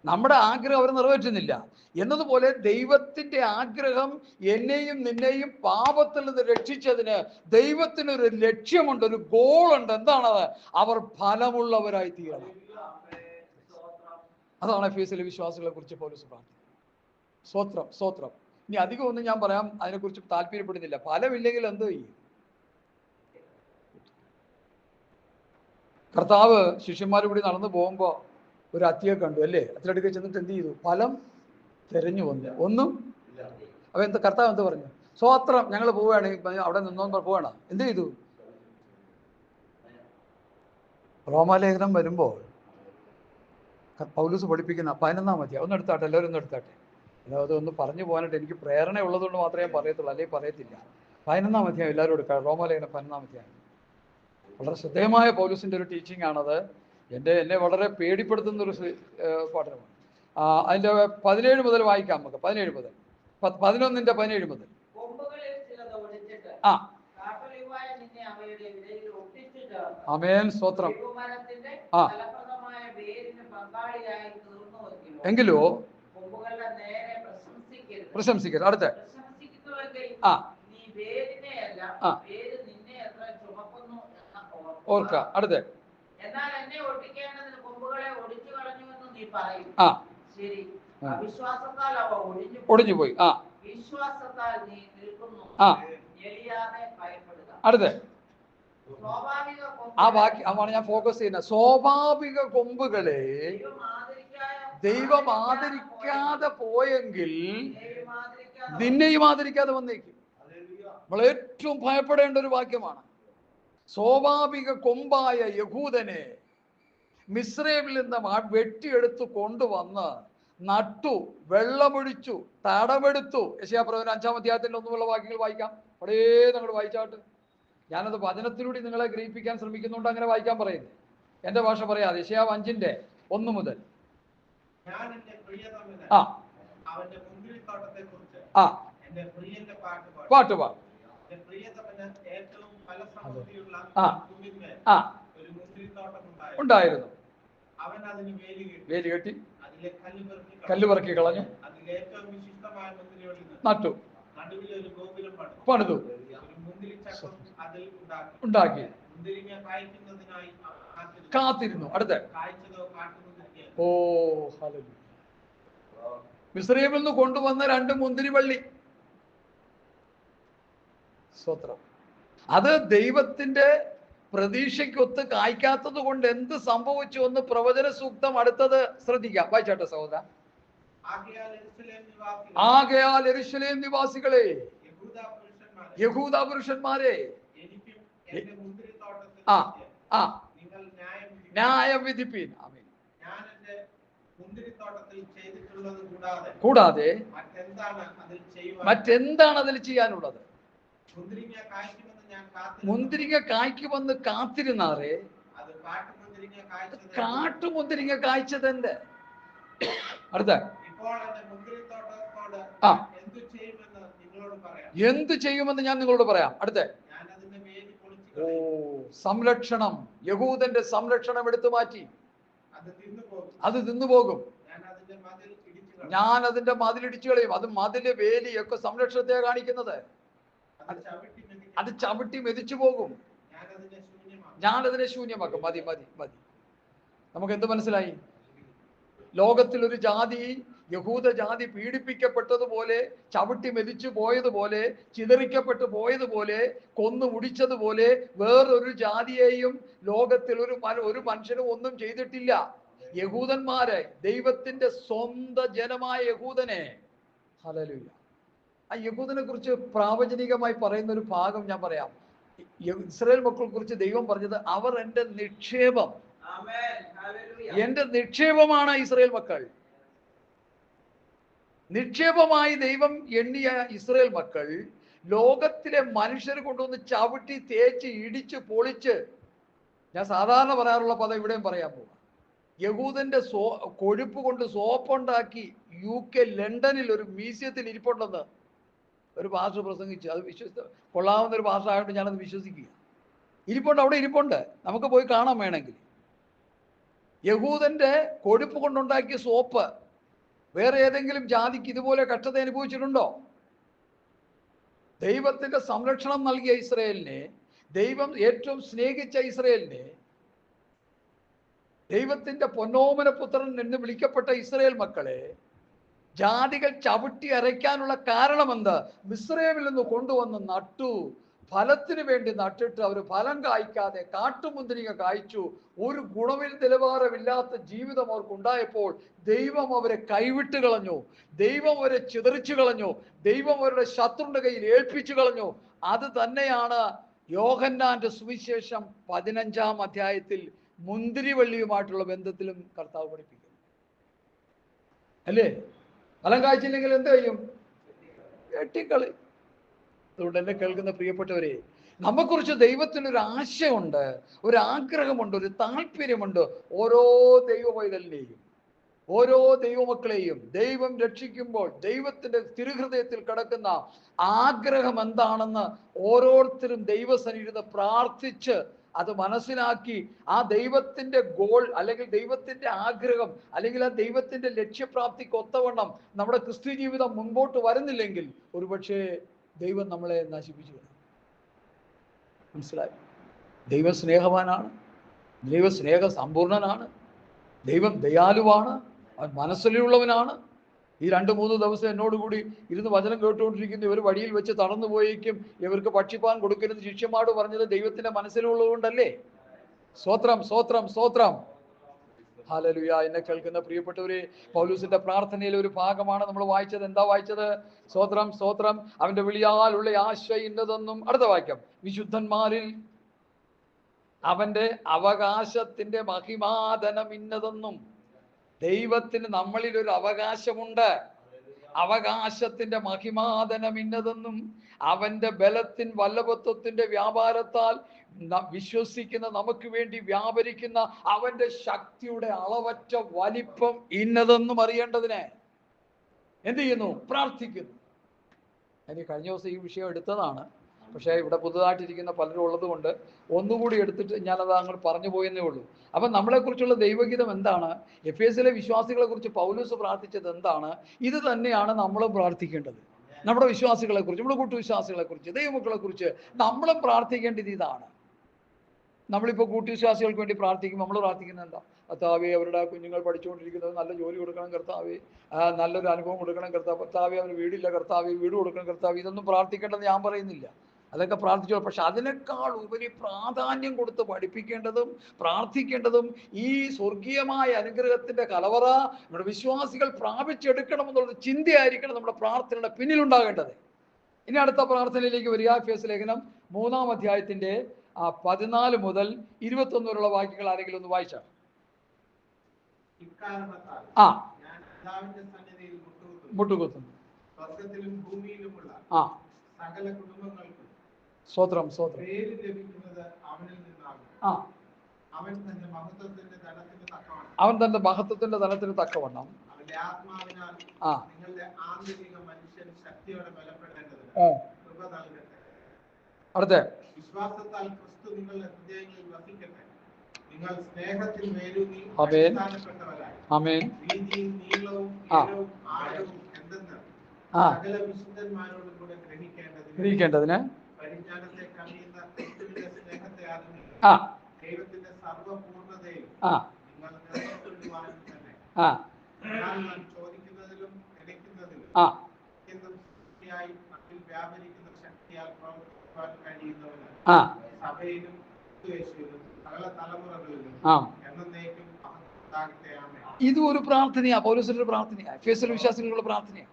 നമ്മുടെ ആഗ്രഹം അവർ നിറവേറ്റുന്നില്ല. എന്നതുപോലെ ദൈവത്തിന്റെ ആഗ്രഹം എന്നെയും നിന്നെയും പാപത്തിൽ നിന്ന് രക്ഷിച്ചതിന് ദൈവത്തിനൊരു ലക്ഷ്യമുണ്ട്, ഒരു ഗോളുണ്ട്. എന്താണത്? അവർ ഫലമുള്ളവരായി തീരണം. അതാണ് എഫേസിലെ വിശ്വാസികളെ കുറിച്ച് പൗലോസ് പ്രാർത്ഥിക്കുന്നത്. സ്തോത്രം. ഇനി അധികം ഒന്നും ഞാൻ പറയാം, അതിനെക്കുറിച്ച് താല്പര്യപ്പെടുന്നില്ല. ഫലമില്ലെങ്കിൽ എന്ത് ചെയ്യും? കർത്താവ് ശിഷ്യന്മാരും കൂടി നടന്നു പോകുമ്പോ ഒരു അത്തിയെ കണ്ടു അല്ലേ? അത്തിലടുക്കെ ചെന്നിട്ട് എന്ത് ചെയ്തു? ഫലം തിരഞ്ഞു വന്നു, ഒന്നും. അപ്പൊ കർത്താവ് എന്ത് പറഞ്ഞു? സ്തോത്രം, ഞങ്ങൾ പോവുകയാണ്, അവിടെ നിന്നോണ്ട് പോവാണ്. എന്ത് ചെയ്തു? റോമാലേഖനം വരുമ്പോൾ പൗലോസ് പഠിപ്പിക്കുന്ന 11-ാം അധ്യായം ഒന്ന് എടുത്താട്ടെ, എല്ലാവരും ഒന്ന് എടുത്താട്ടെ. അതൊന്ന് പറഞ്ഞു പോകാനായിട്ട് എനിക്ക് പ്രേരണ ഉള്ളതുകൊണ്ട് മാത്രമേ പറയത്തുള്ളൂ, അല്ലെങ്കിൽ പറയത്തില്ല. 11-ാം അധ്യായം എല്ലാവരും എടുക്കാം. റോമാലേഖനം 11-ാം അധ്യായം. വളരെ ശ്രദ്ധേയമായ പൗലോസിന്റെ ഒരു ടീച്ചിങ് ആണത്. എന്നെ വളരെ പേടിപ്പെടുത്തുന്ന ഒരു പാഠമാണ്. അതിന്റെ 17 മുതൽ വായിക്കാം നമുക്ക്. 17 മുതൽ 11-ന്റെ 17 മുതൽ. ആമേൻ, സ്തോത്രം. എങ്കിലോ പ്രശംസിക്കരുത്. അടുത്ത ഓർക്ക. അടുത്ത ഒടിഞ്ഞുപോയി. അടുത്ത ആ വാക്യം അതാണ് ഞാൻ ഫോക്കസ് ചെയ്യുന്നത്. സ്വാഭാവിക കൊമ്പുകളെ ദൈവം ആദരിക്കാതെ പോയെങ്കിൽ നിന്നെയും ആദരിക്കാതെ വന്നേക്കും. നമ്മൾ ഏറ്റവും ഭയപ്പെടേണ്ട ഒരു വാക്യമാണ്. സ്വാഭാവിക കൊമ്പായ യഹൂദനെ മിസ്രൈമിൽ നിന്ന് വെട്ടിയെടുത്ത് കൊണ്ടുവന്ന് നട്ടു, വെള്ളമൊഴിച്ചു, തടമെടുത്തു. യെശയ്യാപ്രവചനം 5-ാം അധ്യായത്തിന്റെ ഒന്നുമുള്ള വാക്യങ്ങൾ വായിക്കാം. അവിടെ അങ്ങോട്ട് വായിച്ചാട്ട്. ഞാനത് വചനത്തിലൂടെ നിങ്ങളെ ഗ്രഹിപ്പിക്കാൻ ശ്രമിക്കുന്നുണ്ട്, അങ്ങനെ വായിക്കാൻ പറയുന്നത്. എന്റെ ഭാഷ പറയാതെ യെശയ്യാവ് 5-ന്റെ 1 മുതൽ. പാട്ട് പാ. ഉണ്ടായിരുന്നു. വേലി കെട്ടി കല്ല് പെറുക്കി കളഞ്ഞു, നട്ടു, പണിതു, ഉണ്ടാക്കി, കാത്തിരുന്നു. അടുത്ത ഓ ഹല്ലേലൂയ. മിസ്രൈമിൽ നിന്ന് കൊണ്ടുവന്ന 2 മുന്തിരിവള്ളി. സ്തോത്രം. അത് ദൈവത്തിന്റെ പ്രതീക്ഷയ്ക്കൊത്ത് കായ്ക്കാത്തത് കൊണ്ട് എന്ത് സംഭവിച്ചു എന്ന് പ്രവചന സൂക്തം അടുത്തത് ശ്രദ്ധിക്കാം. വായിച്ചാട്ടെ സഹോദര. ആകയാൽ യെരൂശലേം നിവാസികളെ, യഹൂദ പുരുഷന്മാരെ, ന്യായം വിധിപ്പീൻ. കൂടാതെ മറ്റെന്താണ് അതിൽ ചെയ്യാനുള്ളത്? മുന്തിരിങ്ങ കായ്ക്കുമെന്ന് കാത്തിരുന്നാറേ, കാട്ടുമുന്തിരിങ്ങ കായ്ച്ചത് എന്ത്? അടുത്ത എന്ത് ചെയ്യുമെന്ന് ഞാൻ നിങ്ങളോട് പറയാം. അടുത്ത സംരക്ഷണം, യഹൂദന്റെ സംരക്ഷണം എടുത്തു മാറ്റി. അത് തിന്നുപോകും. ഞാൻ അതിന്റെ മതിലിടിച്ചു കളയും. അത് മതില്, വേലി ഒക്കെ സംരക്ഷണത്തെ കാണിക്കുന്നത്. അത് ചവിട്ടി മെതിച്ചു പോകും. ഞാൻ അതിനെ ശൂന്യമാക്കും. മതി മതി മതി. നമുക്ക് എന്ത് മനസ്സിലായി? ലോകത്തിൽ ഒരു ജാതി, യഹൂദ ജാതി പീഡിപ്പിക്കപ്പെട്ടതുപോലെ, ചവിട്ടി മെതിച്ചു പോയതുപോലെ, ചിതറിക്കപ്പെട്ടു പോയതുപോലെ, കൊന്നു മുടിച്ചതുപോലെ വേറൊരു ജാതിയെയും ലോകത്തിൽ ഒരു മനുഷ്യനും ഒന്നും ചെയ്തിട്ടില്ല. യഹൂദന്മാരെ, ദൈവത്തിന്റെ സ്വന്തം ജനമായ യഹൂദനെ, ഹല്ലേലൂയ, ആ യഹൂദനെ കുറിച്ച് പ്രാവചനികമായി പറയുന്ന ഒരു ഭാഗം ഞാൻ പറയാം. ഇസ്രായേൽ മക്കളെ കുറിച്ച് ദൈവം പറഞ്ഞത്, അവർ എൻ്റെ നിക്ഷേപം, എൻ്റെ നിക്ഷേപമാണ് ഇസ്രായേൽ മക്കൾ. നിക്ഷേപമായി ദൈവം എണ്ണിയ ഇസ്രായേൽ മക്കൾ ലോകത്തിലെ മനുഷ്യർ കൊണ്ടുവന്ന് ചവിട്ടി തേച്ച് ഇടിച്ച് പൊളിച്ച്, ഞാൻ സാധാരണ പറയാറുള്ള പദം ഇവിടെയും പറയാൻ പോവാം, യഹൂദന്റെ കൊഴുപ്പ് കൊണ്ട് സോപ്പുണ്ടാക്കി UK ലണ്ടനിൽ ഒരു മ്യൂസിയത്തിൽ ഇരിപ്പുണ്ടെന്ന് ഒരു പാസ്റ്റർ പ്രസംഗിച്ചു. അത് കൊള്ളാവുന്ന ഒരു പാസ്റ്റർ ആയതുകൊണ്ട് ഞാനത് വിശ്വസിക്കുക. ഇരിപ്പുണ്ട്, അവിടെ ഇരിപ്പുണ്ട്, നമുക്ക് പോയി കാണാൻ വേണമെങ്കിൽ. യഹൂദന്റെ കൊഴുപ്പ് കൊണ്ടുണ്ടാക്കിയ സോപ്പ് വേറെ ഏതെങ്കിലും ജാതിക്ക് ഇതുപോലെ കഷ്ടത അനുഭവിച്ചിട്ടുണ്ടോ? ദൈവത്തിന്റെ സംരക്ഷണം നൽകിയ ഇസ്രായേലിനെ, ദൈവം ഏറ്റവും സ്നേഹിച്ച ഇസ്രായേലിനെ, ദൈവത്തിന്റെ പൊന്നോമന പുത്രൻ എന്ന് വിളിക്കപ്പെട്ട ഇസ്രായേൽ മക്കളെ ജാതികൾ ചവിട്ടി അരയ്ക്കാനുള്ള കാരണം എന്ത്? മിസ്രൈമിൽ നിന്ന് കൊണ്ടുവന്ന് നട്ടു, ഫലത്തിന് വേണ്ടി നട്ടിട്ട് അവർ ഫലം കായ്ക്കാതെ കാട്ടുമുന്തിരിങ്ങ കായ്ച്ചു. ഒരു നിലവാരമില്ലാത്ത ജീവിതം അവർക്കുണ്ടായപ്പോൾ ദൈവം അവരെ കൈവിട്ട് കളഞ്ഞു, ദൈവം അവരെ ചിതറിച്ചു കളഞ്ഞു, ദൈവം അവരുടെ ശത്രുവിന്റെ കയ്യിൽ ഏൽപ്പിച്ചു കളഞ്ഞു. അത് തന്നെയാണ് യോഹന്നാന്റെ സുവിശേഷം 15-ാം അധ്യായത്തിൽ മുന്തിരിവള്ളിയുമായിട്ടുള്ള ബന്ധത്തിലും കർത്താവ് പഠിപ്പിക്കുന്നു. അല്ലേ? ഫലം കായ്ച്ചില്ലെങ്കിൽ എന്ത് ചെയ്യും? വെട്ടിക്കളി. അതുകൊണ്ട് എന്നെ കേൾക്കുന്ന പ്രിയപ്പെട്ടവരെ, നമ്മെക്കുറിച്ച് ദൈവത്തിനൊരു ആശയമുണ്ട്, ഒരു ആഗ്രഹമുണ്ട്, ഒരു താല്പര്യമുണ്ട്. ഓരോ ദൈവമൈതലിനെയും, ഓരോ ദൈവമക്കളെയും ദൈവം രക്ഷിക്കുമ്പോൾ ദൈവത്തിന്റെ തിരുഹൃദയത്തിൽ കിടക്കുന്ന ആഗ്രഹം എന്താണെന്ന് ഓരോരുത്തരും ദൈവസന്നിധിയിൽ പ്രാർത്ഥിച്ച് അത് മനസ്സിലാക്കി ആ ദൈവത്തിന്റെ ഗോൾ അല്ലെങ്കിൽ ദൈവത്തിന്റെ ആഗ്രഹം അല്ലെങ്കിൽ ആ ദൈവത്തിന്റെ ലക്ഷ്യപ്രാപ്തിക്ക് ഒത്തവണ്ണം നമ്മുടെ ക്രിസ്ത്യ ജീവിതം മുൻപോട്ട് വരുന്നില്ലെങ്കിൽ ഒരുപക്ഷെ ദൈവം നമ്മളെ നശിപ്പിച്ചു. മനസ്സിലായി? ദൈവം സ്നേഹവാനാണ്, ദൈവം സ്നേഹ സമ്പൂർണനാണ്, ദൈവം ദയാലുവാണ്, അവൻ മനസ്സിലുള്ളവനാണ്. ഈ 2-3 ദിവസം എന്നോടുകൂടി ഇരുന്ന് വചനം കേട്ടുകൊണ്ടിരിക്കുന്ന ഇവർ വഴിയിൽ വെച്ച് തളർന്നു പോയേക്കും, ഇവർക്ക് ഭക്ഷിപ്പാൻ കൊടുക്കരുത് ശിഷ്യന്മാരോട് പറഞ്ഞത് ദൈവത്തിന്റെ മനസ്സിലുള്ളതുകൊണ്ടല്ലേ? സ്തോത്രം, സ്തോത്രം, സ്തോത്രം. ഹല്ലേലൂയ. എന്നെ കേൾക്കുന്ന പ്രിയപ്പെട്ടവരെ, പൗലോസിന്റെ പ്രാർത്ഥനയിലെ ഒരു ഭാഗമാണ് നമ്മൾ വായിച്ചത്. എന്താ വായിച്ചത്? സ്തോത്രം, സ്തോത്രം. അവന്റെ വിളിയാലുള്ള ആശ ഇന്നതെന്നും. അടുത്ത വാക്യം, വിശുദ്ധന്മാരിൽ അവന്റെ അവകാശത്തിന്റെ മഹിമാധനം ഇന്നതെന്നും. ദൈവത്തിന് നമ്മളിൽ ഒരു അവകാശമുണ്ട്, അവകാശത്തിന്റെ മഹിമാധനം ഇന്നതെന്നും. അവന്റെ ബലത്തിൻ വല്ലഭത്വത്തിന്റെ വ്യാപാരത്താൽ വിശ്വസിക്കുന്ന നമുക്ക് വേണ്ടി വ്യാപരിക്കുന്ന അവന്റെ ശക്തിയുടെ അളവറ്റ വലിപ്പം ഇന്നതെന്നും അറിയേണ്ടതിന് എന്ത് ചെയ്യുന്നു? പ്രാർത്ഥിക്കുന്നു. എനിക്ക് കഴിഞ്ഞ ദിവസം ഈ വിഷയം എടുത്തതാണ്, പക്ഷേ ഇവിടെ പുതുതായിട്ടിരിക്കുന്ന പലരും ഉള്ളത് കൊണ്ട് ഒന്നുകൂടി എടുത്തിട്ട് ഞാനത് അങ്ങോട്ട് പറഞ്ഞു പോയെന്നേ ഉള്ളൂ. അപ്പം നമ്മളെക്കുറിച്ചുള്ള ദൈവഗീതം എന്താണ്? എഫേസിലെ വിശ്വാസികളെ കുറിച്ച് പൗലോസ് പ്രാർത്ഥിച്ചത് എന്താണ്? ഇത് തന്നെയാണ് നമ്മളും പ്രാർത്ഥിക്കേണ്ടത്. നമ്മുടെ വിശ്വാസികളെ കുറിച്ച്, നമ്മുടെ കൂട്ടുവിശ്വാസികളെ കുറിച്ച്, ദൈവമക്കളെ കുറിച്ച് നമ്മളും പ്രാർത്ഥിക്കേണ്ടത് ഇതാണ്. നമ്മളിപ്പോൾ കൂട്ടിവിശ്വാസികൾക്ക് വേണ്ടി പ്രാർത്ഥിക്കും. നമ്മൾ പ്രാർത്ഥിക്കുന്നത് എന്താ? കർത്താവേ, അവരുടെ കുഞ്ഞുങ്ങൾ പഠിച്ചുകൊണ്ടിരിക്കുന്നത് നല്ല ജോലി കൊടുക്കണം കർത്താവേ, നല്ലൊരു അനുഭവം കൊടുക്കണം കർത്താവേ, അവന് വീടില്ല കർത്താവേ, വീട് കൊടുക്കണം കർത്താവേ. ഇതൊന്നും പ്രാർത്ഥിക്കേണ്ടത് ഞാൻ പറയുന്നില്ല, അതൊക്കെ പ്രാർത്ഥിച്ചോ. പക്ഷെ അതിനേക്കാൾ ഉപരി പ്രാധാന്യം കൊടുത്ത് പഠിപ്പിക്കേണ്ടതും പ്രാർത്ഥിക്കേണ്ടതും ഈ സ്വർഗീയമായ അനുഗ്രഹത്തിന്റെ കലവറ നമ്മുടെ വിശ്വാസികൾ പ്രാപിച്ചെടുക്കണം എന്നുള്ള ചിന്തയായിരിക്കണം നമ്മുടെ പ്രാർത്ഥനയുടെ പിന്നിലുണ്ടാകേണ്ടത്. ഇനി അടുത്ത പ്രാർത്ഥനയിലേക്ക് വരിക. എഫേസ്യ ലേഖനം 3-ാം അധ്യായത്തിന്റെ 14 മുതൽ 21 വരെയുള്ള വാക്യങ്ങൾ ആരെങ്കിലും ഒന്ന് വായിച്ചാൽ. മുട്ടുകുത്തുന്നു സകല കുടുംബങ്ങൾക്കും സ്വത്രം സ്വത്രം അവൻ തന്റെ മഹത്വത്തിന്റെ ധനത്തിന് തക്കവണ്ണം അവന്റെ ആത്മാവിനാൽ നിങ്ങളുടെ ആന്തരിക മനുഷ്യൻ ശക്തിയോടെ ബലപ്പെടേണ്ടതിന് കൃപ നൽകട്ടെ. അടുത്ത വിശ്വാസത്താൽ ക്രിസ്തു നിങ്ങളുടെ ഹൃദയങ്ങളിൽ വസിക്കട്ടെ. നിങ്ങൾ സ്നേഹത്തിൽ വേരൂന്നി അടിസ്ഥാനപ്പെട്ടവരായി വീതിയും നീളവും ഉയരവും ആഴവും എന്തെന്ന് സകല വിശുദ്ധന്മാരോടും കൂടെ ഗ്രഹിക്കേണ്ടതിന് പരിജ്ഞാനത്തെ കവിയുന്ന ക്രിസ്തുവിന്റെ സ്നേഹത്തെ അറിഞ്ഞ് ദൈവത്തിന്റെ സർവ്വപൂർണ്ണതയിൽ നിങ്ങൾ നിറവേറ്റുവാനും തന്നെ ഞാൻ ചോദിക്കുന്നതിലും നിലയ്ക്കുന്നതിലും വ്യാപരിക്കുന്ന ശക്തിയാൽ പ്രവർത്തിക്കുവാൻ കഴിയുന്നവന് സഭയിലും സകല തലമുറകളിലും എന്നേക്കും ഉണ്ടാകട്ടെ. ആമേൻ. ഇത് ഒരു പ്രാർത്ഥനയാ, പൗലോസിന്റെ പ്രാർത്ഥനയാ, എഫേസ്യയിലെ വിശ്വാസികളുടെ പ്രാർത്ഥനയാ.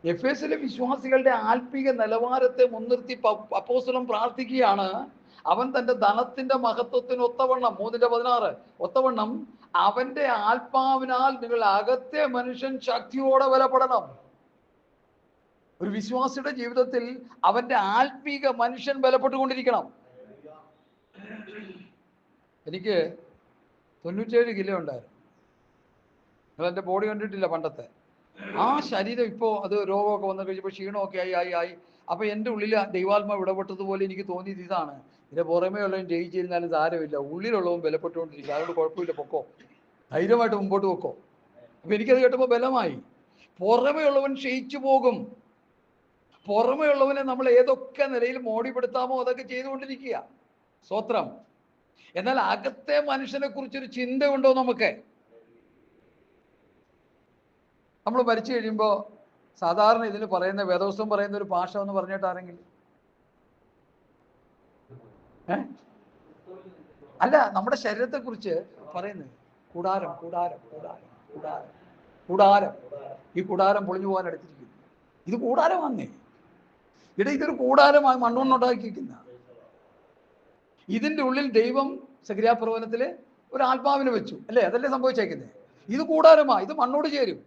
എഫേസ്യയിലെ വിശ്വാസികളുടെ ആത്മീക നിലവാരത്തെ മുൻനിർത്തി അപ്പോസ്തലൻ പ്രാർത്ഥിക്കുകയാണ്. അവൻ തന്റെ ധനത്തിന്റെ മഹത്വത്തിന് ഒത്തവണ്ണം 3:16 ഒത്തവണ്ണം അവന്റെ ആത്മാവിനാൽ നിങ്ങൾ അകത്തെ മനുഷ്യൻ ശക്തിയോടെ ബലപ്പെടണം. ഒരു വിശ്വാസിയുടെ ജീവിതത്തിൽ അവന്റെ ആത്മീക മനുഷ്യൻ ബലപ്പെട്ടുകൊണ്ടിരിക്കണം. എനിക്ക് 97 കിലോ ഉണ്ടായിരുന്നു. നിങ്ങൾ എൻ്റെ ബോഡി കണ്ടിട്ടില്ല പണ്ടത്തെ. ആ ശരീരം ഇപ്പോൾ അത് രോഗമൊക്കെ വന്നു കഴിഞ്ഞപ്പോൾ ക്ഷീണമൊക്കെ ആയി. അപ്പോൾ എൻ്റെ ഉള്ളിൽ ദൈവാത്മാവ് ഇടപെട്ടതുപോലെ എനിക്ക് തോന്നിയത് ഇതാണ്: ഇതിൻ്റെ പുറമേ ഉള്ളവൻ ജയിച്ചിരുന്നാലും സാരമില്ല, ഉള്ളിലുള്ളവൻ ബലപ്പെട്ടുകൊണ്ടിരിക്കുക, അതുകൊണ്ട് കുഴപ്പമില്ല, പൊക്കോ, ധൈര്യമായിട്ട് മുമ്പോട്ട് പൊക്കോ. അപ്പം എനിക്കത് കേട്ടപ്പോൾ ബലമായി. പുറമേ ഉള്ളവൻ ക്ഷയിച്ചു പോകും. പുറമേ ഉള്ളവനെ നമ്മൾ ഏതൊക്കെ നിലയിൽ മോടിപ്പെടുത്താമോ അതൊക്കെ ചെയ്തുകൊണ്ടിരിക്കുക. സ്തോത്രം. എന്നാൽ അകത്തെ മനുഷ്യനെ കുറിച്ചൊരു ചിന്ത ഉണ്ടോ നമുക്ക്? നമ്മൾ മരിച്ചു കഴിയുമ്പോൾ സാധാരണ ഇതിന് പറയുന്ന വേദോസ്തം പറയുന്ന ഒരു ഭാഷ എന്ന് പറഞ്ഞിട്ട് ആരെങ്കിലും അല്ല, നമ്മുടെ ശരീരത്തെ കുറിച്ച് പറയുന്നത് കൂടാരം കൂടാരം കൂടാരം കൂടാരം കൂടാരം. ഈ കൂടാരം പൊളിഞ്ഞു പോകാൻ എടുത്തിരിക്കുന്നു. ഇത് കൂടാരമാന്നേ. ഇതൊരു കൂടാരമായി മണ്ണുകൊണ്ടുണ്ടാക്കിയിരിക്കുന്ന. ഇതിൻ്റെ ഉള്ളിൽ ദൈവം സക്രിയാപ്രവചനത്തില് ഒരു ആത്മാവിനെ വെച്ചു, അല്ലേ? അതല്ലേ സംഭവിച്ചേക്കുന്നത്. ഇത് കൂടാരമാ, ഇത് മണ്ണോട് ചേരും.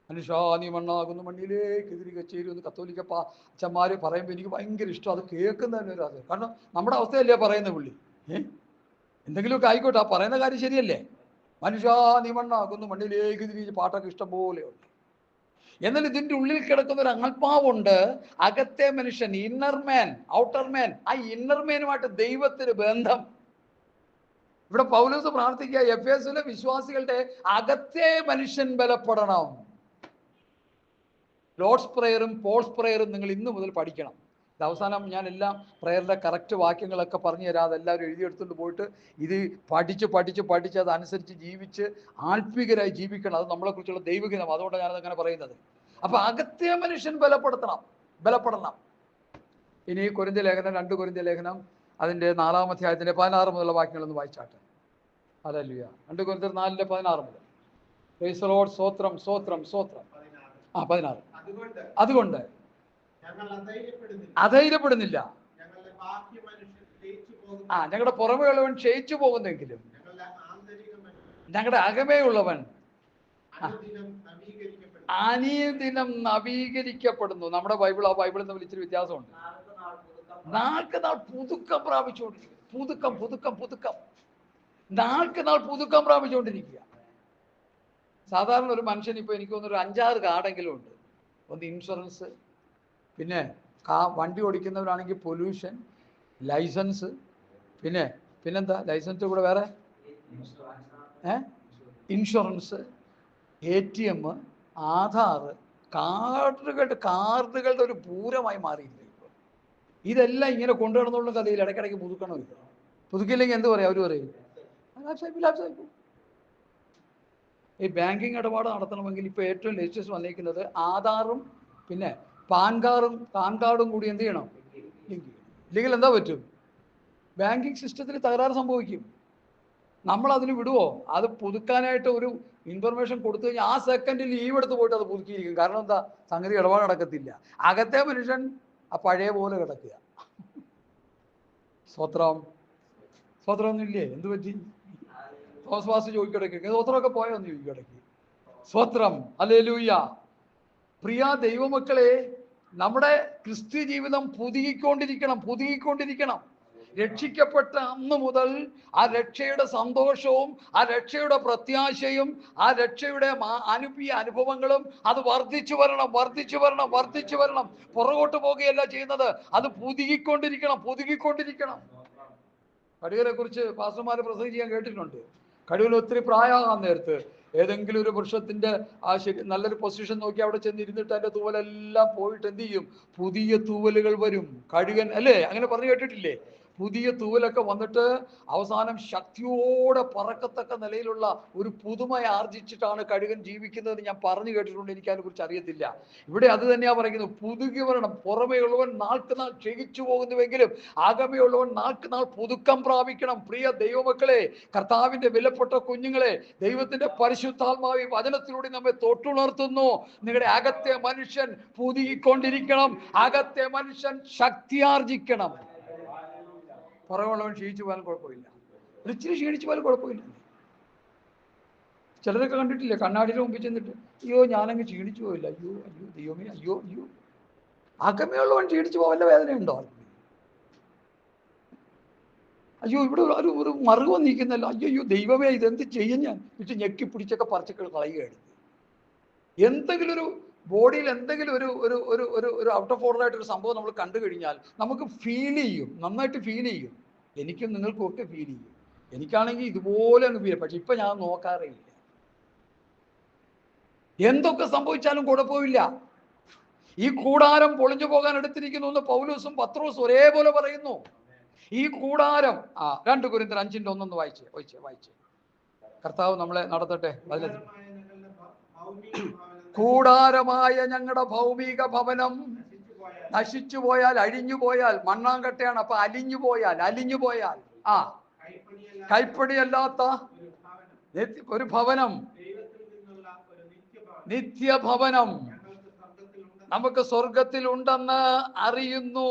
മനുഷ്യ നീ മണ്ണാകുന്നു, മണ്ണിലേക്ക് തിരികെ ചേരുമെന്ന് കത്തോലിക്ക അച്ഛന്മാര് പറയുമ്പോൾ എനിക്ക് ഭയങ്കര ഇഷ്ടം. അത് കേൾക്കുന്നതിന് ഒരു അത്, കാരണം നമ്മുടെ അവസ്ഥയല്ലേ പറയുന്ന പുള്ളി. എന്തെങ്കിലുമൊക്കെ ആയിക്കോട്ടെ, ആ പറയുന്ന കാര്യം ശരിയല്ലേ? മനുഷ്യ നീ മണ്ണാകുന്നു, മണ്ണിലേക്ക് തിരികെ, പാട്ടൊക്കെ ഇഷ്ടം പോലെയുണ്ട്. എന്നാൽ ഇതിൻ്റെ ഉള്ളിൽ കിടക്കുന്ന ഒരു ആത്മാവുണ്ട്, അകത്തെ മനുഷ്യൻ, ഇന്നർ മാൻ, ഔട്ടർ മാൻ. ആ ഇന്നർ മാനുമായിട്ട് ദൈവത്തിന് ബന്ധം. ഇവിടെ പൗലോസ് പ്രാർത്ഥിക്കുക, എഫേസ്യയിലെ വിശ്വാസികളുടെ അകത്തെ മനുഷ്യൻ ബലപ്പെടണം. ലോർഡ്സ് പ്രേയറും പോൾസ് പ്രേയറും നിങ്ങൾ ഇന്നു മുതൽ പഠിക്കണം. ഇത് അവസാനം ഞാൻ എല്ലാം പ്രേയറിൻ്റെ കറക്റ്റ് വാക്യങ്ങളൊക്കെ പറഞ്ഞു തരാം. അതെല്ലാവരും എഴുതിയെടുത്തുകൊണ്ട് പോയിട്ട് ഇത് പഠിച്ച് അതനുസരിച്ച് ജീവിച്ച് ആത്മീകരായി ജീവിക്കണം. അത് നമ്മളെക്കുറിച്ചുള്ള ദൈവഗീതം. അതുകൊണ്ടാണ് ഞാനതങ്ങനെ പറയുന്നത്. അപ്പം അകത്തെ മനുഷ്യൻ ബലപ്പെടണം. ഇനി കൊരിന്ത്യ ലേഖനം, 2 കൊരിന്ത്യ ലേഖനം അതിൻ്റെ 4-ാം അധ്യായത്തിൻ്റെ 16 മുതലുള്ള വാക്യങ്ങളൊന്ന് വായിച്ചാട്ടെ. ഹല്ലേലൂയ. 2 കൊരിന്ത്യർ 4:16 മുതൽ. Praise the Lord. സ്തോത്രം സ്തോത്രം സ്തോത്രം. 16. അതുകൊണ്ട് അധൈര്യപ്പെടുന്നില്ല. ഞങ്ങളുടെ പുറമേ ഉള്ളവൻ ക്ഷയിച്ചു പോകുന്നെങ്കിലും ഞങ്ങളുടെ അകമേ ഉള്ളവൻ അനുദിനം നവീകരിക്കപ്പെടുന്നു. നമ്മുടെ ബൈബിൾ, ആ ബൈബിളിൽ തമ്മിൽ ഇച്ചിരി വ്യത്യാസമുണ്ട്. നാൾക്ക് നാൾ പുതുക്കം പ്രാപിച്ചുകൊണ്ടിരിക്കുക. പുതുക്കം നാൾക്ക് നാൾ പുതുക്കം പ്രാപിച്ചുകൊണ്ടിരിക്കുക. സാധാരണ ഒരു മനുഷ്യൻ ഇപ്പോൾ എനിക്ക് തോന്നുന്നു ഒരു 5-6 കാർഡെങ്കിലും ഉണ്ട്. ഒന്ന് ഇൻഷുറൻസ്, പിന്നെ വണ്ടി ഓടിക്കുന്നവരാണെങ്കിൽ പൊല്യൂഷൻ, ലൈസൻസ്, പിന്നെന്താ ലൈസൻസ് കൂടെ വേറെ ഇൻഷുറൻസ്, ATM, ആധാർ, കാർഡുകളുടെ ഒരു പൂരമായി മാറിയില്ല ഇപ്പോൾ. ഇതെല്ലാം ഇങ്ങനെ കൊണ്ടുവരുന്നുള്ള കഥയിൽ ഇടയ്ക്കിടയ്ക്ക് പുതുക്കണമില്ല. പുതുക്കിയില്ലെങ്കിൽ എന്ത് പറയും? അവർ പറയും ലാപ്സായി പോകും. ഈ ബാങ്കിങ് ഇടപാട് നടത്തണമെങ്കിൽ ഇപ്പോൾ ഏറ്റവും ലേറ്റസ്റ്റ് വന്നിരിക്കുന്നത് ആധാറും പിന്നെ പാൻ കാർഡും കൂടി എന്ത് ചെയ്യണം? ലിങ്ക് ചെയ്യണം. ഇല്ലെങ്കിൽ എന്താ പറ്റും? ബാങ്കിങ് സിസ്റ്റത്തിൽ തകരാറ് സംഭവിക്കും. നമ്മൾ അതിന് വിടുവോ? അത് പുതുക്കാനായിട്ട് ഒരു ഇൻഫർമേഷൻ കൊടുത്തു കഴിഞ്ഞാൽ ആ സെക്കൻഡിൽ ലീവ് എടുത്ത് പോയിട്ട് അത് പുതുക്കിയിരിക്കും. കാരണം എന്താ? സംഗതി ഇടപാട് നടക്കത്തില്ല. അകത്തെ മനുഷ്യൻ ആ പഴയ പോലെ കിടക്കുക. സ്വത്രം ഒന്നും ഇല്ലേ? എന്ത് പറ്റി? തോമസ് പാസ്റ്റർ ചോദിക്കിടയ്ക്ക് സ്വത്രമൊക്കെ പോയോന്ന് ചോദിക്കിടയ്ക്ക്. സ്വത്രം. ഹല്ലേലൂയ. പ്രിയ ദൈവമക്കളെ, നമ്മുടെ ക്രിസ്ത്യ ജീവിതം പുതുകിക്കൊണ്ടിരിക്കണം. രക്ഷിക്കപ്പെട്ട അന്ന് മുതൽ ആ രക്ഷയുടെ സന്തോഷവും ആ രക്ഷയുടെ പ്രത്യാശയും ആ രക്ഷയുടെ അനുഭവങ്ങളും അത് വർദ്ധിച്ചു വരണം. പുറകോട്ട് പോകുകയല്ല ചെയ്യുന്നത്, അത് പുതുകിക്കൊണ്ടിരിക്കണം. കടുകരെ കുറിച്ച് പാസ്റ്റർമാർ പ്രസംഗിച്ച് ഞാൻ കേട്ടിട്ടുണ്ട്. കടുകിൽ ഒത്തിരി പ്രായമാകാൻ നേരത്ത് ഏതെങ്കിലും ഒരു വൃക്ഷത്തിന്റെ നല്ലൊരു പൊസിഷൻ നോക്കി അവിടെ ചെന്നിരുന്നിട്ട് അതിന്റെ തൂവലെല്ലാം പോയിട്ട് എന്ത് ചെയ്യും? പുതിയ തൂവലുകൾ വരും. കഴുകൻ അല്ലേ അങ്ങനെ പറഞ്ഞു കേട്ടിട്ടില്ലേ? പുതിയ തൂവലൊക്കെ വന്നിട്ട് അവസാനം ശക്തിയോടെ പറക്കത്തക്ക നിലയിലുള്ള ഒരു പുതുമ ആർജിച്ചിട്ടാണ് കഴുകൻ ജീവിക്കുന്നത് ഞാൻ പറഞ്ഞു കേട്ടിട്ടുണ്ട്. എനിക്ക് അതിനെ കുറിച്ച് അറിയത്തില്ല. ഇവിടെ അത് തന്നെയാ പറയുന്നത്. പുതുകി വരണം. പുറമേയുള്ളവൻ നാൾക്ക് നാൾ ക്ഷയിച്ചു പോകുന്നുവെങ്കിലും അകമേയുള്ളവൻ നാൾക്ക് നാൾ പുതുക്കം പ്രാപിക്കണം. പ്രിയ ദൈവമക്കളെ, കർത്താവിന്റെ വിലപ്പെട്ട കുഞ്ഞുങ്ങളെ, ദൈവത്തിന്റെ പരിശുദ്ധാത്മാവി വചനത്തിലൂടെ നമ്മെ തൊട്ടുണർത്തുന്നു. നിങ്ങളുടെ അകത്തെ മനുഷ്യൻ പുതുകിക്കൊണ്ടിരിക്കണം. അകത്തെ മനുഷ്യൻ ശക്തിയാർജിക്കണം. പുറമുള്ളവൻ ക്ഷീണിച്ചു പോയാൽ കുഴപ്പമില്ല. ഒരിച്ചിരി ക്ഷീണിച്ചു പോയാൽ കുഴപ്പമില്ല. ചിലരൊക്കെ കണ്ടിട്ടില്ലേ? കണ്ണാടിയുടെ മുമ്പിൽ ചെന്നിട്ട് അയ്യോ ഞാനങ്ങ് ക്ഷീണിച്ചു പോയില്ല, അയ്യോ ദൈവമേ, അയ്യോ. അകമയുള്ളവൻ ക്ഷീണിച്ചു പോവല്ല വേദനയുണ്ടോ? അയ്യോ ഇവിടെ ഒരു മറുകം നീക്കുന്നല്ലോ, അയ്യോ ദൈവമേ ഇതെന്ത് ചെയ്യും ഞാൻ? എന്നിട്ട് ഞെക്കി പിടിച്ചൊക്കെ പറിച്ചൊക്കെ കളയുകയാണ്. എന്തെങ്കിലും ഒരു ബോഡിയിൽ എന്തെങ്കിലും ഒരു ഔട്ട് ഓഫ് ഓർഡർ ആയിട്ടൊരു സംഭവം നമ്മൾ കണ്ടു കഴിഞ്ഞാൽ നമുക്ക് ഫീൽ ചെയ്യും, നന്നായിട്ട് ഫീൽ ചെയ്യും. എനിക്കും നിങ്ങൾക്കും ഒക്കെ ഫീൽ ചെയ്യും. എനിക്കാണെങ്കിൽ ഇതുപോലെ അങ്ങ് ഫീൽ. പക്ഷെ ഇപ്പൊ ഞാൻ നോക്കാറേ ഇല്ല. എന്തൊക്കെ സംഭവിച്ചാലും കുഴപ്പമില്ല. ഈ കൂടാരം പൊളിഞ്ഞു പോകാൻ എടുത്തിരിക്കുന്നു എന്ന് പൗലോസും പത്രോസും ഒരേപോലെ പറയുന്നു. ഈ കൂടാരം 2 കൊരിന്ത്യർ 5:1 വായിച്ചേ. കർത്താവ് നമ്മളെ നടത്തട്ടെ. കൂടാരമായ ഞങ്ങളുടെ ഭൗമിക ഭവനം നശിച്ചു പോയാൽ, അഴിഞ്ഞു പോയാൽ, മണ്ണാങ്കട്ടയാണ്. അപ്പൊ അലിഞ്ഞു പോയാൽ കൈപ്പണിയല്ലാത്ത ഒരു ഭവനം, നിത്യഭവനം നമുക്ക് സ്വർഗത്തിൽ ഉണ്ടെന്ന് അറിയുന്നു.